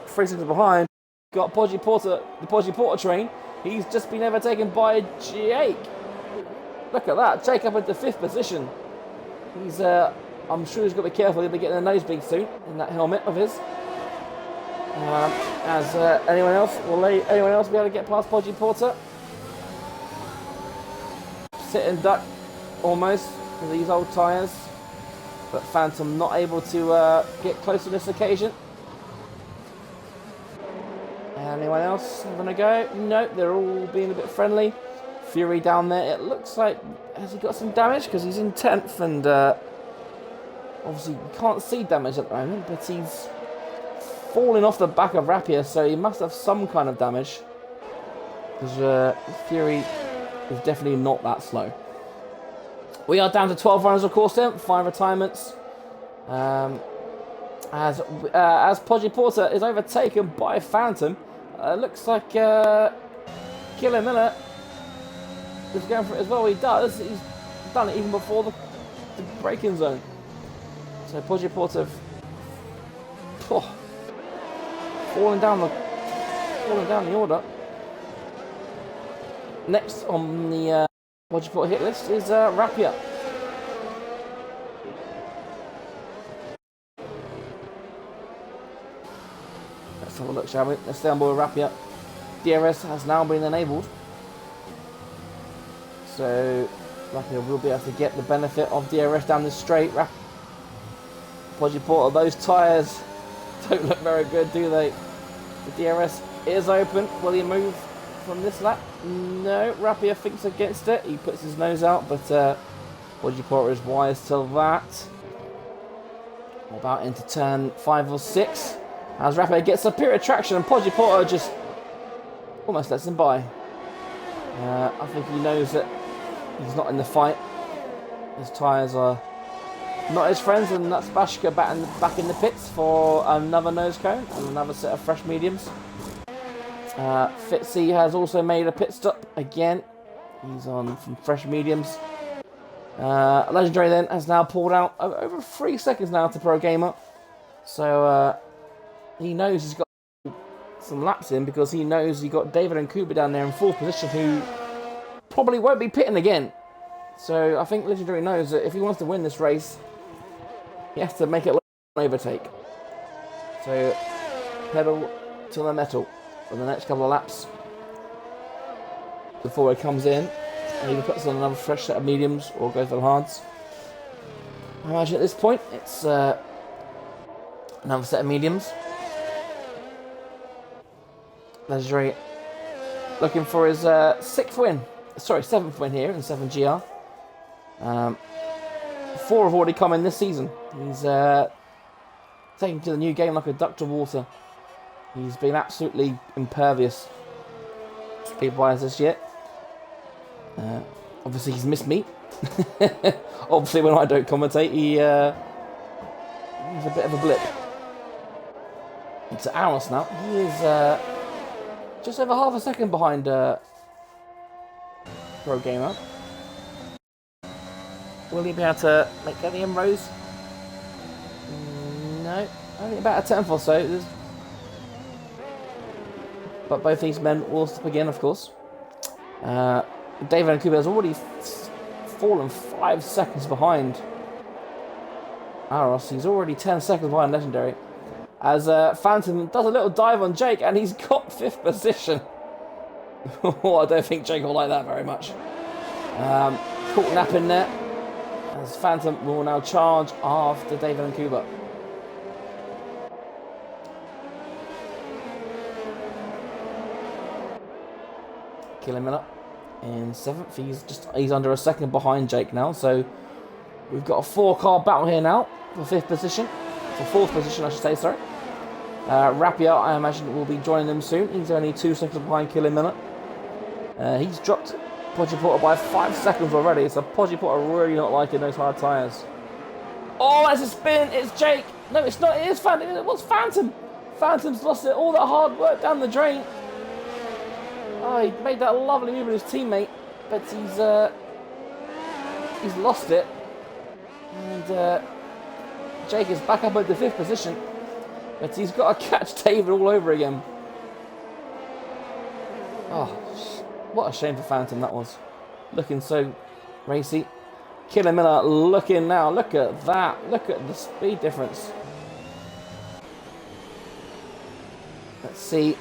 3 seconds behind. Got Podgy Porter, the Podgy Porter train. He's just been overtaken by Jake. Look at that. Jake up into 5th position. He's I'm sure he's got to be careful. He'll be getting a nosebleed soon in that helmet of his. As anyone else be able to get past Podgy Porter? Sit and duck almost with these old tyres, but Phantom not able to get close on this occasion. Anyone else having a go? Nope, they're all being a bit friendly. Fury down there, it looks like, has he got some damage? Because he's in 10th and obviously you can't see damage at the moment, but he's falling off the back of Rapier, so he must have some kind of damage. Because Fury is definitely not that slow. We are down to 12 runners, of course, then 5 retirements. As Podgy Porter is overtaken by Phantom, looks like Killer Miller is going for it as well. He does. He's done it even before the braking zone. So Podgy Porter falling down the order. Next on the Podgy Porter hit list is Rapier. Let's have a look, shall we? Let's stay on board with Rapier. DRS has now been enabled, so Rapier will be able to get the benefit of DRS down the straight. Podgy Porter, those tyres don't look very good, do they? The DRS is open. Will he move from this lap? No, Rapier thinks against it. He puts his nose out, but Podgy Porter is wise to that. About into turn 5 or 6. As Rapier gets superior traction, and Podgy Porter just almost lets him by. I think he knows that he's not in the fight. His tyres are not his friends, and that's Bashka back in the pits for another nose cone and another set of fresh mediums. Fitzy has also made a pit stop again. He's on from fresh mediums. Legendary then has now pulled out over 3 seconds now to Pro Gamer. So he knows he's got some laps in, because he knows he got David and Cooper down there in 4th position who probably won't be pitting again. So I think Legendary knows that if he wants to win this race, he has to make it an overtake. So pedal to the metal for the next couple of laps before he comes in and either puts on another fresh set of mediums or goes for the hards. I imagine at this point it's another set of mediums. Legendary looking for his seventh win here in 7GR. 4 have already come in this season. He's taken to the new game like a duck to water. He's been absolutely impervious speed-wise this year. Obviously, he's missed me. Obviously, when I don't commentate, he's a bit of a blip. It's Aros now. He is just over half a second behind Pro Gamer. Will he be able to make any inroads? No, only about a tenth or so. But both these men will stop again, of course. David and Kuba has already fallen 5 seconds behind Aros. He's already 10 seconds behind Legendary. As Phantom does a little dive on Jake, and he's got 5th position. Oh, I don't think Jake will like that very much. Caught nap in there. As Phantom will now charge after David and Kuba. Killing Miller in 7th. He's under a second behind Jake now. So we've got a 4-car battle here now for 5th position. For 4th position, I should say, sorry. Rapier, I imagine, will be joining them soon. He's only 2 seconds behind Killing Miller. He's dropped Podgy Porter by 5 seconds already, so Podgy Porter really not liking those hard tyres. Oh, that's a spin! It's Jake! No, it's not. It is Phantom. It was Phantom. Phantom's lost it. All that hard work down the drain. Oh, he made that lovely move with his teammate, but he's lost it. And Jake is back up at the 5th position, but he's got to catch David all over again. Oh, what a shame for Phantom that was. Looking so racy. Killer Miller looking now. Look at that. Look at the speed difference. Let's see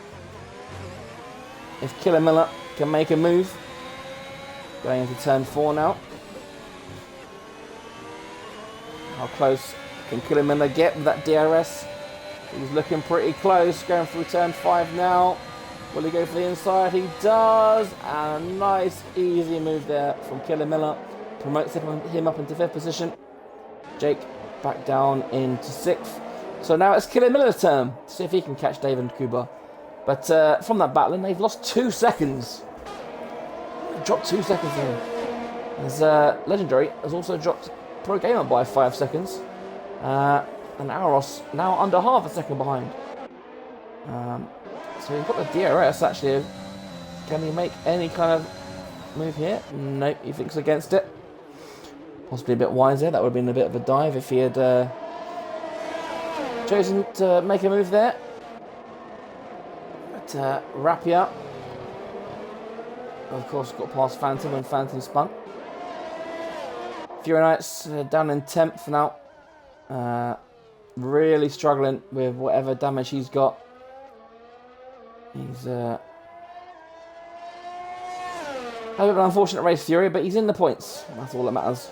if Killer Miller can make a move. Going into turn 4 now. How close can Killer Miller get with that DRS? He's looking pretty close. Going through turn 5 now. Will he go for the inside? He does. And a nice, easy move there from Killer Miller. Promotes him up into 5th position. Jake back down into 6th. So now it's Killer Miller's turn to see if he can catch David and Kuba. But from that battling, they've lost 2 seconds. Dropped 2 seconds here. As Legendary has also dropped Pro Gamer by 5 seconds. And Aros now under half a second behind. So he's got the DRS actually. Can he make any kind of move here? Nope, he thinks against it. Possibly a bit wiser. That would have been a bit of a dive if he had chosen to make a move there. But Rapier, of course, got past Phantom and Phantom spun. Fury Knights down in 10th now. Really struggling with whatever damage he's got. He's had an unfortunate race, Fury, but he's in the points. That's all that matters.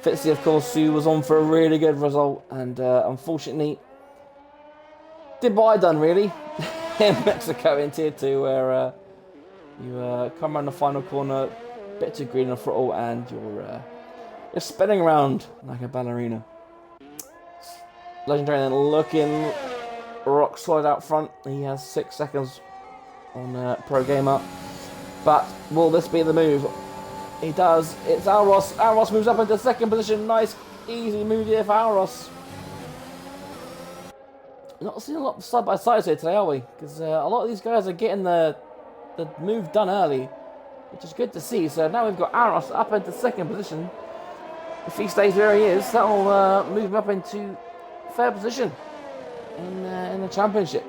Fitzy, of course, who was on for a really good result, and unfortunately did what I done really in Mexico in Tier 2, where you come around the final corner, a bit too green on the throttle, and you're spinning around like a ballerina. Legendary then looking rock solid out front. He has 6 seconds on Pro Gamer. But will this be the move? He does. It's Aros. Aros moves up into 2nd position. Nice, easy move here for Aros. We're not seeing a lot of side by sides here today, are we? Because a lot of these guys are getting the move done early, which is good to see. So now we've got Aros up into 2nd position. If he stays where he is, that will move him up into 3rd position in the championship.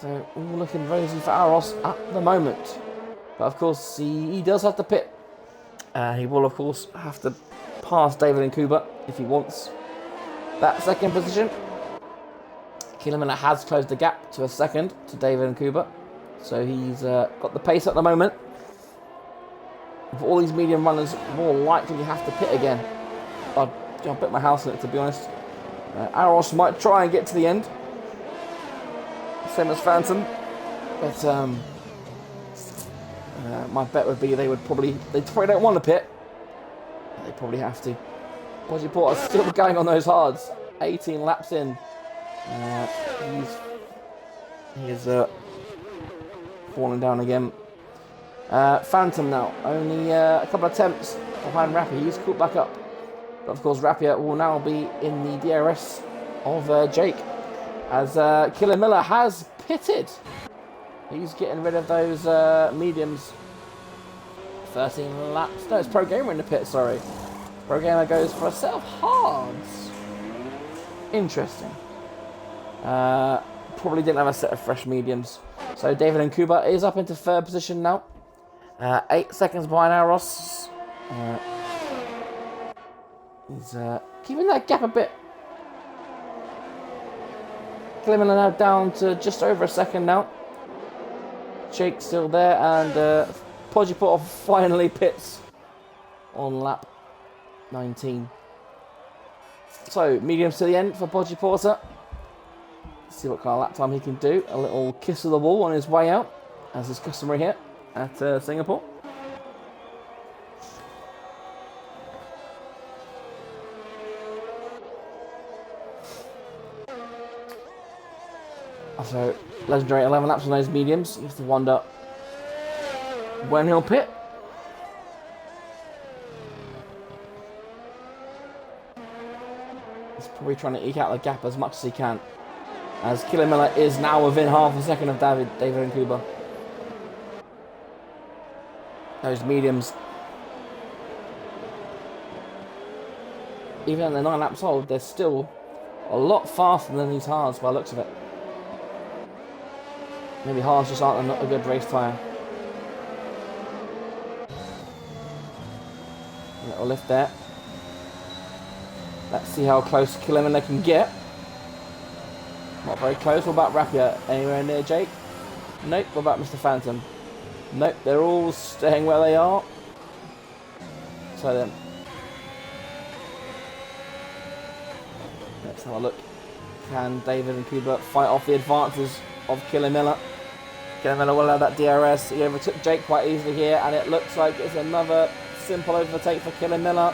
So all looking rosy for Aros at the moment. But of course he does have to pit. He will of course have to pass David and Kuba if he wants that 2nd position. Killer Miller has closed the gap to a 2nd to David and Kuba. So he's got the pace at the moment. For all these medium runners, more likely have to pit again. I'll put my house in it, to be honest. Aros might try and get to the end. same as Phantom. But my bet would be they probably don't want to pit. They probably have to. Podgy Porter's still going on those hards. 18 laps in. He's falling down again. Phantom now, only a couple of attempts behind Rappy. He's caught back up. But of course, Rappy will now be in the DRS of Jake, as Killer Miller has pitted. He's getting rid of those mediums. 13 laps. No, it's Pro Gamer in the pit, sorry. Pro Gamer goes for a set of hards. Interesting. Probably didn't have a set of fresh mediums. So David and Kuba is up into third position now. 8 seconds behind Aros. He's keeping that gap a bit. Clement now down to just over a second now. Jake's still there, and Podgy Porter finally pits on lap 19. So, mediums to the end for Podgy Porter. Let's see what kind of lap time he can do. A little kiss of the wall on his way out, as is customary here at Singapore. So, legendary 11 laps on those mediums. You have to wonder when he'll pit. He's probably trying to eke out the gap as much as he can, as Killer Miller is now within half a second of David and Kuba. Those mediums, even though they're 9 laps old, they're still a lot faster than these hards by the looks of it. Maybe hards just aren't a good race tyre. Little lift there. Let's see how close Killer Miller can get. Not very close. What about Rapier? Anywhere near Jake? Nope. What about Mr. Phantom? Nope. They're all staying where they are. So then, let's have a look. Can David and Kuba fight off the advances of Killer Miller? Killer Miller will have that DRS. He overtook Jake quite easily here, and it looks like it's another simple overtake for Killer Miller.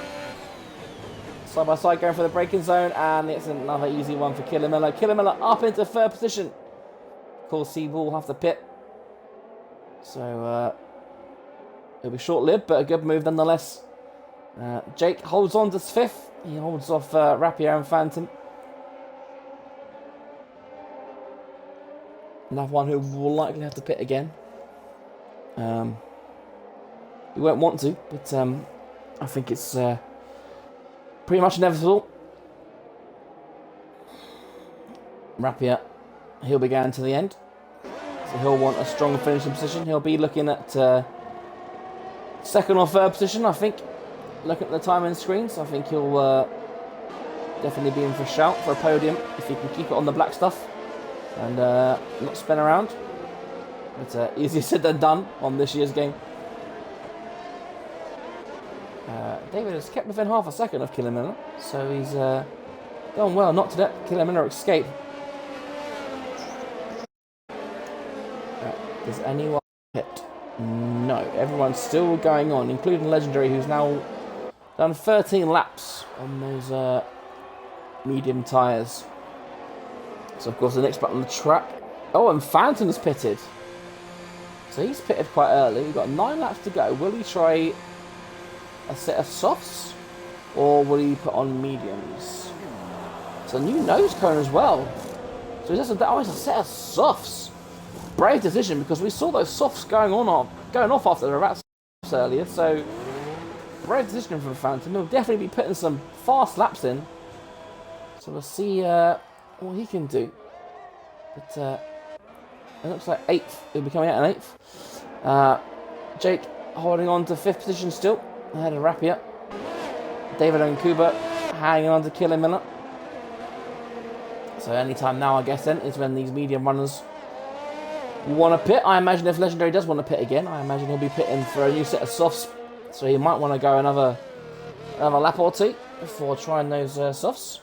Side by side going for the braking zone, and it's another easy one for Killer Miller. Killer Miller up into third position. Of course, he will have to pit. So, it'll be short-lived, but a good move nonetheless. Jake holds on to fifth. He holds off Rapier and Phantom. Another one who will likely have to pit again. He won't want to, but I think it's pretty much inevitable. Rapier, he'll be going to the end. So he'll want a strong finishing position. He'll be looking at second or third position, I think. Looking at the timing screens, I think he'll definitely be in for a shout for a podium if he can keep it on the black stuff and not spin around. But easier said than done on this year's game. David has kept within half a second of Killer Miller, so he's done well not to let Killer Miller escape. Does anyone hit? No, everyone's still going on, including Legendary, who's now done 13 laps on those medium tyres. So of course the next back on the track. Oh, and Phantom's pitted. So he's pitted quite early. We've got 9 laps to go. Will he try a set of softs, or will he put on mediums? It's a new nose cone as well. So he doesn't always a set of softs. Brave decision, because we saw those softs going off after the rats earlier. So brave decision from Phantom. He'll definitely be putting some fast laps in. So we'll see what he can do. But it looks like 8th. He'll be coming out in 8th. Jake holding on to 5th position still. Ahead of Rapier. David and Kuba hanging on to Killer Miller. So any time now, I guess, then, is when these medium runners want to pit. I imagine if Legendary does want to pit again, I imagine he'll be pitting for a new set of softs. So he might want to go another lap or two before trying those softs.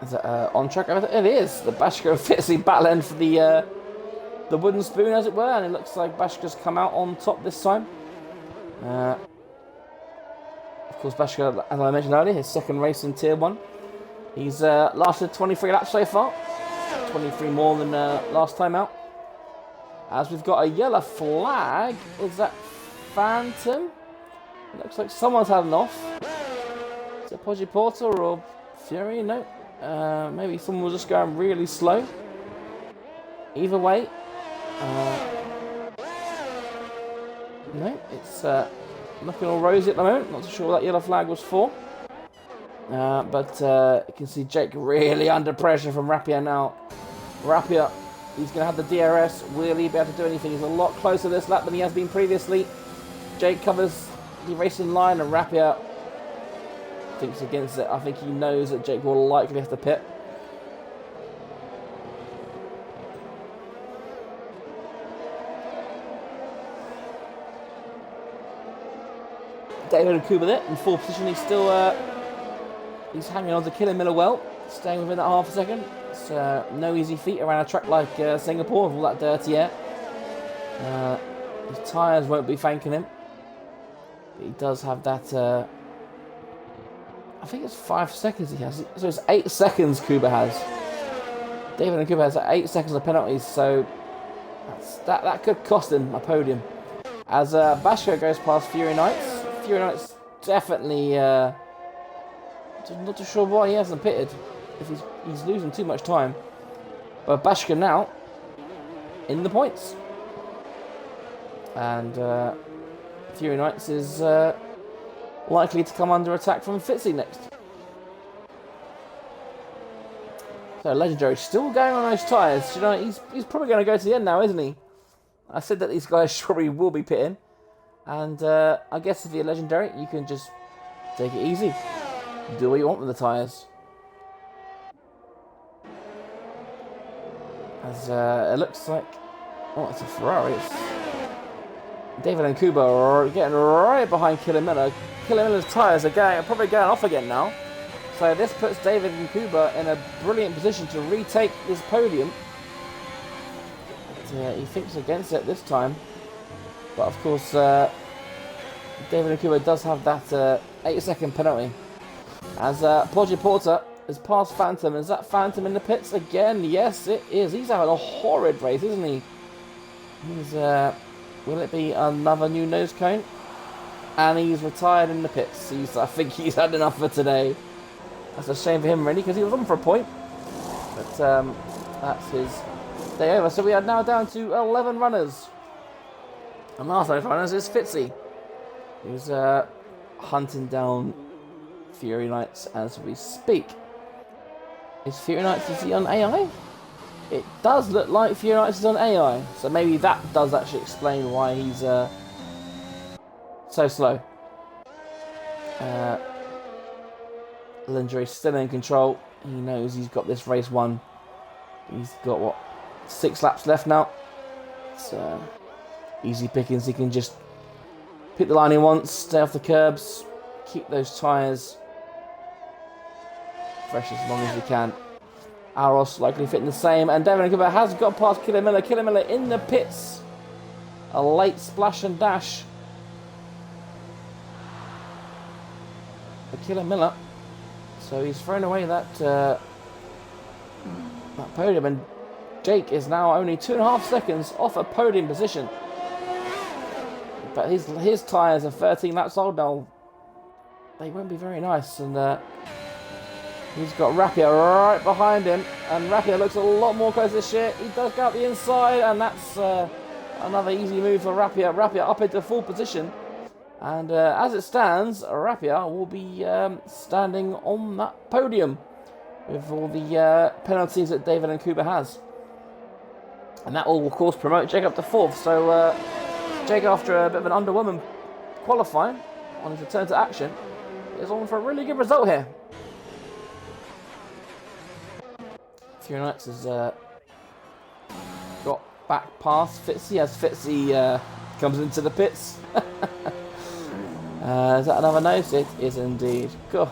Is it on track? It is. The Bashka and Fitzy battling for the wooden spoon, as it were, and it looks like Bashka's come out on top this time. Of course, Bashka, as I mentioned earlier, his second race in Tier 1. He's lasted 23 laps so far. 23 more than last time out. As we've got a yellow flag. Is that Phantom? It looks like someone's had an off. Is it Podgy Porter or Fury? No. Maybe someone was just going really slow. Either way. No, it's looking all rosy at the moment. Not too sure what that yellow flag was for. But you can see Jake really under pressure from Rapier now. Rapier, he's going to have the DRS. Will he be able to do anything? He's a lot closer this lap than he has been previously. Jake covers the racing line and Rapier thinks against it. I think he knows that Jake will likely have to pit. David and Kuba there in fourth position. He's still he's hanging on to Killing Miller well, staying within that half a second. It's no easy feat around a track like Singapore with all that dirty air. His tyres won't be thanking him. But he does have that. I think it's 5 seconds he has. So it's 8 seconds Kuba has. David and Kuba has 8 seconds of penalties, so that could cost him a podium. As Bashka goes past Fury Knights. Fury Knights definitely not too sure why he hasn't pitted. If he's losing too much time. But Bashka now in the points. And Fury Knights is likely to come under attack from Fitzy next. So Legendary still going on those tyres. You know, he's probably going to go to the end now, isn't he? I said that these guys probably will be pitting. And I guess if you're Legendary, you can just take it easy. Do what you want with the tyres. As it looks like... Oh, it's a Ferrari. It's David and Kuba are getting right behind Killer Miller. Killer Miller's tyres are probably going off again now. So this puts David and Kuba in a brilliant position to retake this podium. But, he thinks against it this time. But of course, David and Kuba does have that 8-second penalty. As Podgy Porter is past Phantom. Is that Phantom in the pits again? Yes, it is. He's having a horrid race, isn't he? He's, will it be another new nose cone? And he's retired in the pits. I think he's had enough for today. That's a shame for him, really, because he was on for a point. But that's his day over. So we are now down to 11 runners. And last of those runners is Fitzy, who's hunting down Fury Knights as we speak. Is Fury Knights, is he on AI? It does look like Fury Knights is on AI. So maybe that does actually explain why he's so slow. Legendary still in control. He knows he's got this race won. He's got, what, 6 laps left now. It's easy pickings. He can just pick the line he wants, stay off the curbs, keep those tyres fresh as long as he can. Aros likely fitting the same, and Devin Cooper has got past Killer Miller. Killer Miller in the pits. A late splash and dash for Killer Miller. So he's thrown away that podium, and Jake is now only 2.5 seconds off a podium position. But his tyres are 13 laps old now. They won't be very nice, and he's got Rapier right behind him, and Rapier looks a lot more close this year. He does go out the inside, and that's another easy move for Rapier. Rapier up into full position, and as it stands, Rapier will be standing on that podium with all the penalties that David and Kuba has. And that will, of course, promote Jake up to 4th. So Jake, after a bit of an underwhelming qualifying on his return to action, is on for a really good result here. Fury Knights has got back past Fitzy as Fitzy comes into the pits. Is that another nose? It is indeed. Cool.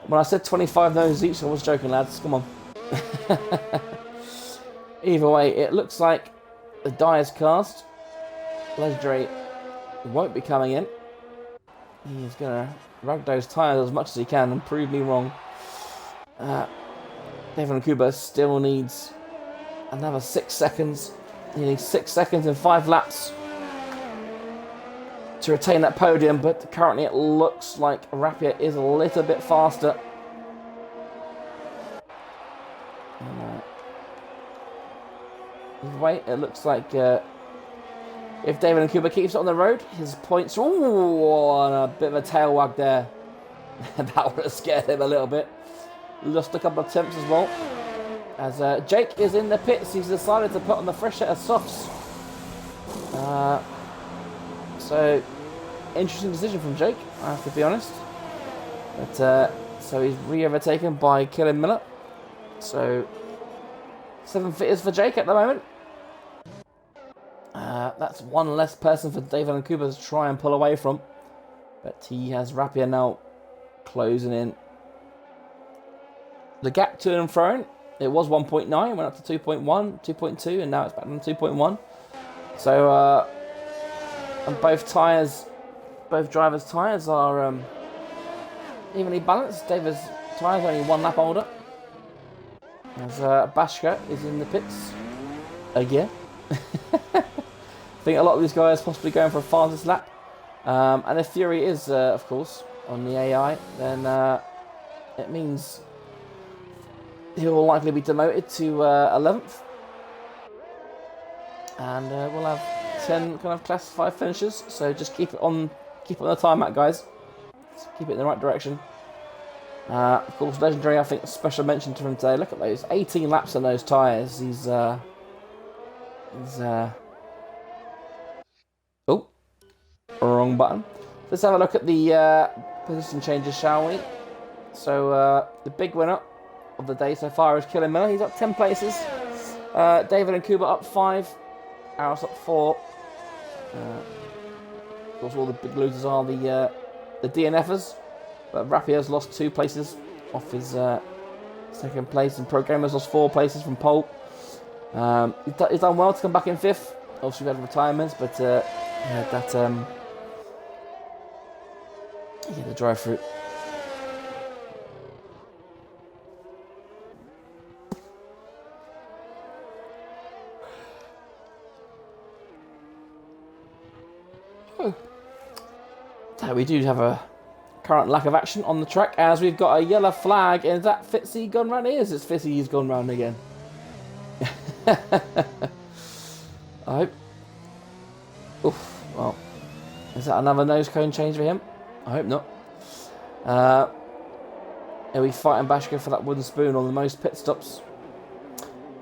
When I said 25 noses each, I was joking, lads. Come on. Either way, it looks like the die is cast. Legendary won't be coming in. He's going to rag those tyres as much as he can and prove me wrong. David Nkuba still needs another 6 seconds. He needs 6 seconds and 5 laps to retain that podium, but currently it looks like Rapier is a little bit faster. Either way, it looks like if David Nkuba keeps it on the road, his points... Ooh, and a bit of a tail wag there. That would have scared him a little bit. Lost a couple of temps as well. As Jake is in the pits, he's decided to put on the fresh set of softs. So, interesting decision from Jake, I have to be honest. But so he's re-overtaken by Killen Miller. So 7 fitters for Jake at the moment. That's one less person for David Nkuba to try and pull away from. But he has Rapier now closing in. The gap to and fro, it was 1.9, went up to 2.1, 2.2, and now it's back on 2.1. So, and both drivers' tyres are evenly balanced. David's tyres only 1 lap older. As Bashka is in the pits again. I think a lot of these guys possibly going for a fastest lap. And if Fury is, of course, on the AI, then it means he'll likely be demoted to 11th. And we'll have 10 kind of class 5 finishes. So just keep it on the tarmac, guys. Just keep it in the right direction. Of course, Legendary, I think, special mention to him today. Look at those 18 laps on those tyres. He's oh, wrong button. Let's have a look at the position changes, shall we? So the big winner of the day so far is Killen Miller. He's up 10 places. David Nkuba up 5. Aros up 4. Of course, all the big losers are the DNFers. But Rapier's lost 2 places off his second place, and Programmer's lost 4 places from pole. He's done well to come back in 5th. Obviously, we had retirements, but yeah, that the drive through. So we do have a current lack of action on the track, as we've got a yellow flag. And is that Fitzy gone round? It is. It's Fitzy. He's gone round again. I hope. Oof. Well, is that another nose cone change for him? I hope not. Are we fighting Bashka for that wooden spoon on the most pit stops?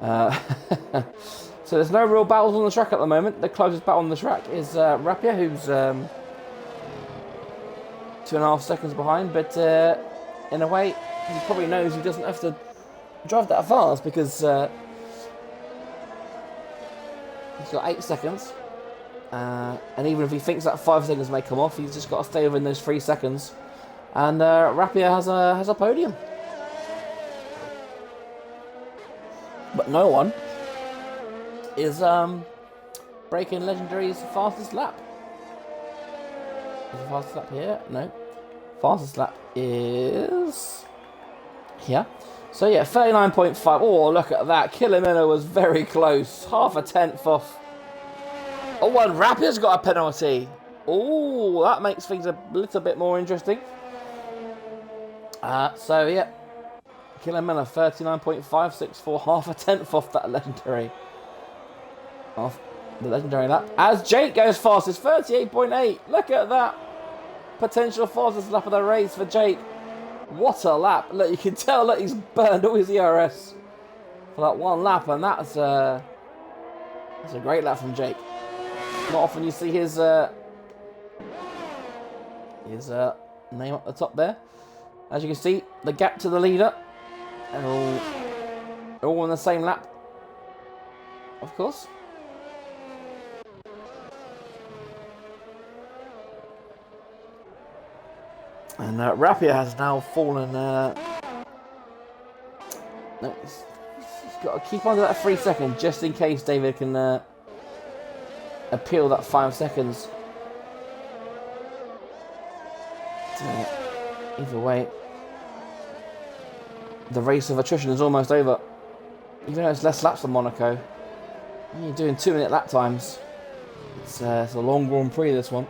So there's no real battles on the track at the moment. The closest battle on the track is Rapier, who's 2.5 seconds behind. But in a way, he probably knows he doesn't have to drive that fast, because he's got 8 seconds. And even if he thinks that 5 seconds may come off, he's just got to stay within those 3 seconds. And Rapier has a podium. But no one is breaking Legendary's fastest lap. Is the fastest lap here? No. Fastest lap is here. So yeah, 39.5. Oh, look at that. Killen Miller was very close. Half a tenth off. Oh, and Rapier's got a penalty. Oh, that makes things a little bit more interesting. So yeah, Killen Miller 39.564, half a tenth off that Legendary. Off the Legendary lap. As Jake goes fastest, 38.8. Look at that. Potential fastest lap of the race for Jake. What a lap. Look, you can tell that he's burned all his ERS for that one lap, and that's a great lap from Jake. Not often you see his name up the top there. As you can see, the gap to the leader, and all on the same lap, of course. And Rapier has now fallen. No, he's got to keep on to that 3 seconds just in case David can appeal that 5 seconds. Either way, the race of attrition is almost over. Even though it's less laps than Monaco, when you're doing 2-minute lap times, it's a long Grand Prix, this one.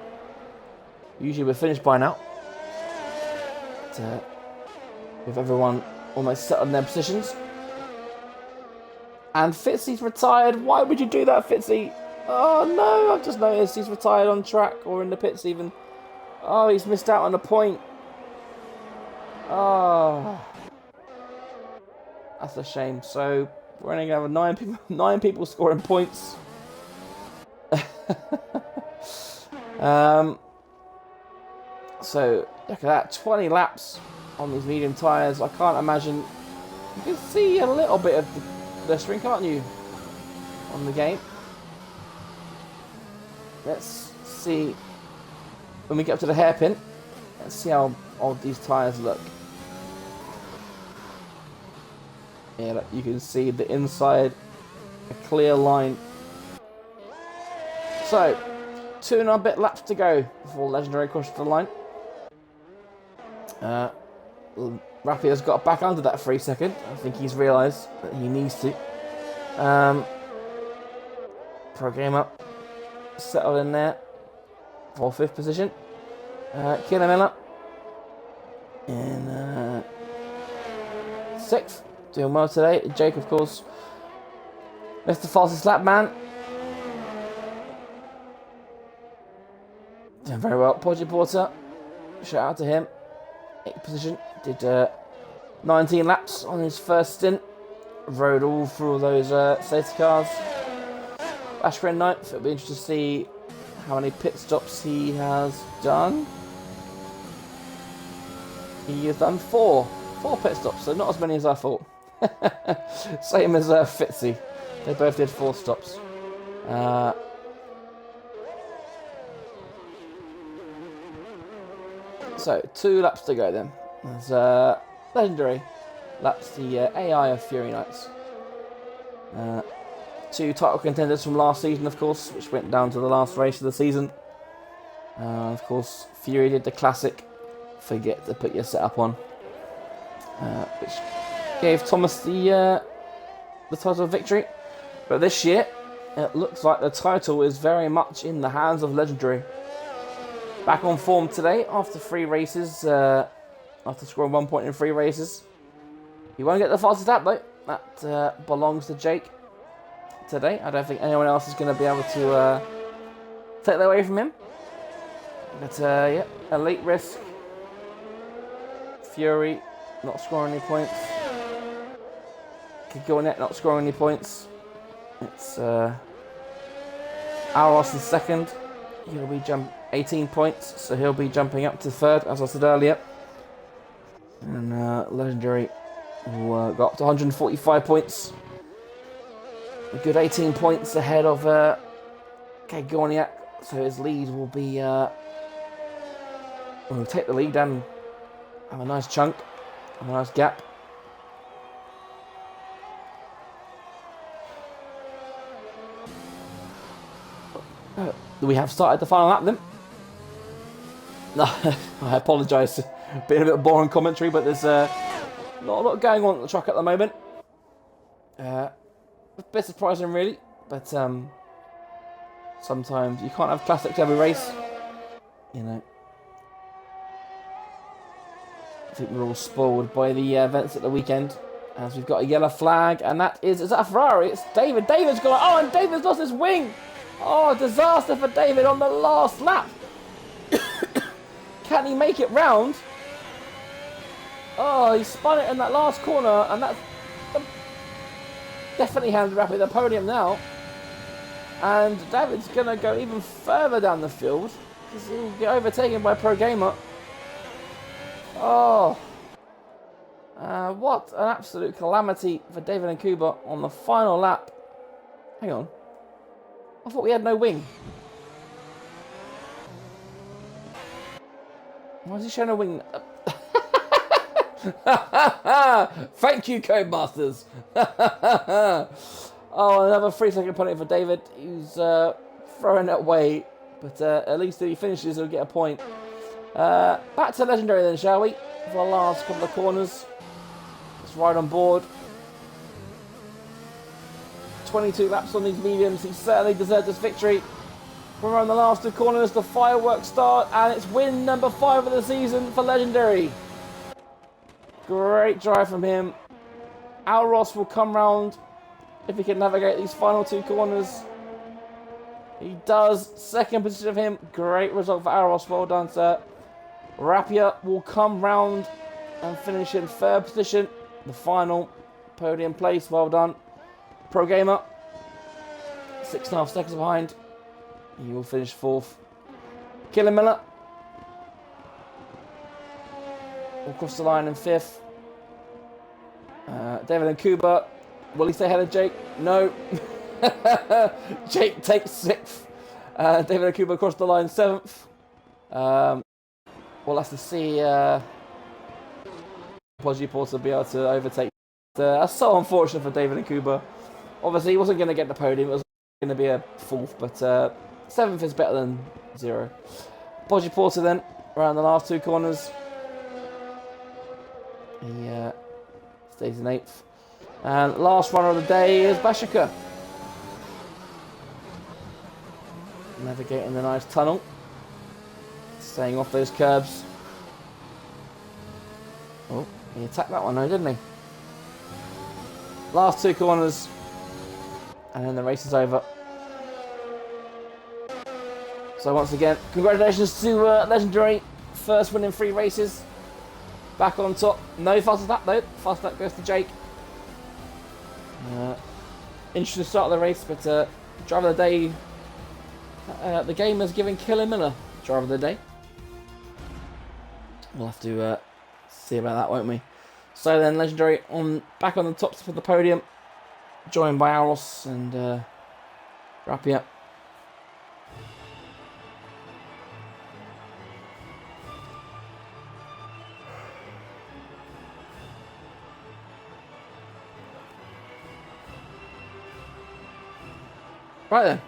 Usually we're finished by now. But, with everyone almost set on their positions. And Fitzy's retired. Why would you do that, Fitzy? Oh no, I've just noticed he's retired on track or in the pits even. Oh, he's missed out on a point. Oh, that's a shame. So we're only going to have 9 people scoring points. So look at that, 20 laps on these medium tyres. I can't imagine. You can see a little bit of the blistering, can't you, on the game? Let's see when we get up to the hairpin. Let's see how old these tyres look. Yeah, look, you can see the inside, a clear line. So, 2 and a bit laps to go before Legendary crosses the line. Rapier's got back under that 3 second. I think he's realised that he needs to. Pro game up, settled in there for 5th position. Kieran Miller in 6th, doing well today. Jake, of course, Mr. Fastest Lap Man, doing very well. Podgy Porter, shout out to him. 8th position, did 19 laps on his first stint. Rode all through those safety cars. Ashker in 9th. It'll be interesting to see how many pit stops he has done. He has done 4 pit stops, so not as many as I thought. Same as Fitzy. They both did 4 stops. So 2 laps to go then. There's Legendary laps, the AI of Fury Knights. 2 title contenders from last season, of course, which went down to the last race of the season. Of course, Fury did the classic forget to put your setup on, which gave Thomas the title of victory. But this year, it looks like the title is very much in the hands of Legendary. Back on form today after 3 races, after scoring 1 point in 3 races. He won't get the fastest lap though. That belongs to Jake today. I don't think anyone else is going to be able to take that away from him. But yeah, elite risk. Fury not scoring any points. Kigornet not scoring any points. It's Aros in 2nd. He'll be 18 points, so he'll be jumping up to 3rd, as I said earlier. And Legendary will go up to 145 points. A good 18 points ahead of Kigorniak, so his lead will be. Will take the lead and have a nice chunk, have a nice gap. We have started the final lap then. No, I apologise. Being a bit of boring commentary, but there's not a lot going on at the track at the moment. A bit surprising, really, but sometimes you can't have classics every race, you know. I think we're all spoiled by the events at the weekend, as we've got a yellow flag, and is that a Ferrari? It's David. David's gone. Oh, and David's lost his wing. Oh, disaster for David on the last lap. Can he make it round? Oh, he spun it in that last corner, and that's definitely hands Rapid the podium now. And David's going to go even further down the field, because he'll get overtaken by Pro Gamer. Oh, what an absolute calamity for David and Kuba on the final lap. Hang on. I thought we had no wing. Why is he showing a wing? Thank you, Codemasters. Oh, another 3-second penalty for David. He's throwing it away, but at least if he finishes, he'll get a point. Back to Legendary then, shall we? For the last couple of corners. Let's ride on board. 22 laps on these mediums. He certainly deserved this victory. We're on the last 2 corners. The fireworks start, and it's win number 5 of the season for Legendary. Great drive from him. Al Ross will come round if he can navigate these final 2 corners. He does. 2nd position of him. Great result for Al Ross. Well done, sir. Rapier will come round and finish in 3rd position. The final podium place. Well done. Pro Gamer. 6.5 seconds behind. He will finish 4th. Killen Miller will cross the line in 5th. David and Kuba. Will he stay ahead of Jake? No. Jake takes 6th. David and Kuba cross the line 7th. We'll have to see Podgy Porter be able to overtake. That's so unfortunate for David and Kuba. Obviously, he wasn't going to get the podium. It was going to be a 4th, but 7th is better than 0. Podgy Porter then, around the last 2 corners. He stays in 8th. And last runner of the day is Bashika. Navigating the nice tunnel. Staying off those curbs. Oh, he attacked that one though, didn't he? Last 2 corners. And then the race is over. So once again, congratulations to Legendary. First win in 3 races. Back on top. No fastest lap though. Fastest lap goes to Jake. Interesting start of the race, but driver of the day, the game is giving Killen Miller driver of the day. We'll have to see about that, won't we? So then, Legendary back on the top of the podium, joined by Aros and Rapier. Right then.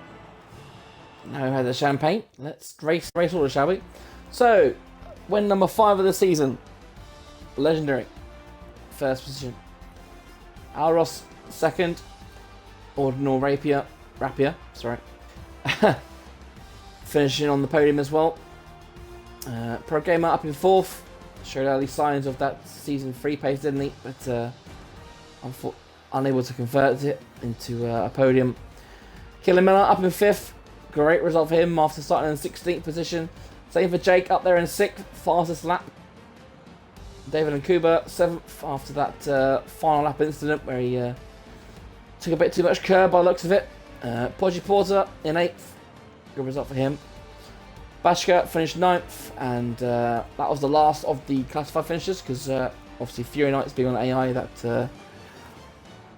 Now we've had the champagne. Let's race order, shall we? So, win number 5 of the season. Legendary. 1st position. Alros 2nd. Ordinal Rapier, sorry. Finishing on the podium as well. Pro Gamer up in 4th. Showed early signs of that season 3 pace, didn't he? But unable to convert it into a podium. Killen Miller up in 5th. Great result for him after starting in 16th position. Same for Jake up there in 6th. Fastest lap. David and Kuba 7th after that final lap incident where he took a bit too much curb by the looks of it. Podgy Porter in 8th. Good result for him. Bashka finished 9th, and that was the last of the classified finishes because obviously Fury Knights being on AI that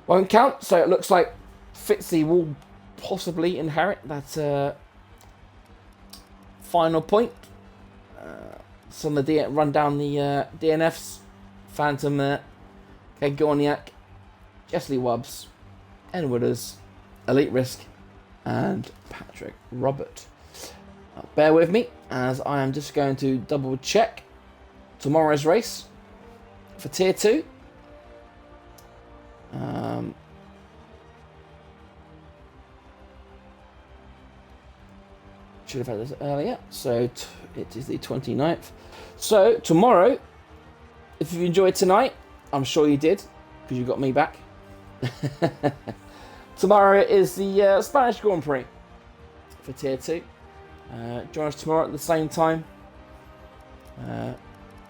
won't count. So it looks like Fitzy will possibly inherit that final point. Some of the run down the DNFs. Phantom, Kegorniak, Jessley Wubbs, N Wooders, Elite Risk, and Patrick Robert. Bear with me as I am just going to double check tomorrow's race for Tier 2. Should have had this earlier. So it is the 29th. So tomorrow, if you enjoyed tonight, I'm sure you did because you got me back. Tomorrow is the Spanish Grand Prix for Tier 2. Join us tomorrow at the same time.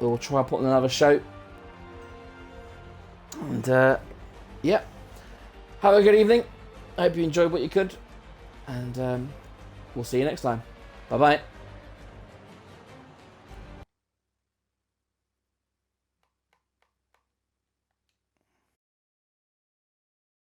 We'll try put on another show. And yeah, have a good evening. I hope you enjoyed what you could. And we'll see you next time. Bye bye.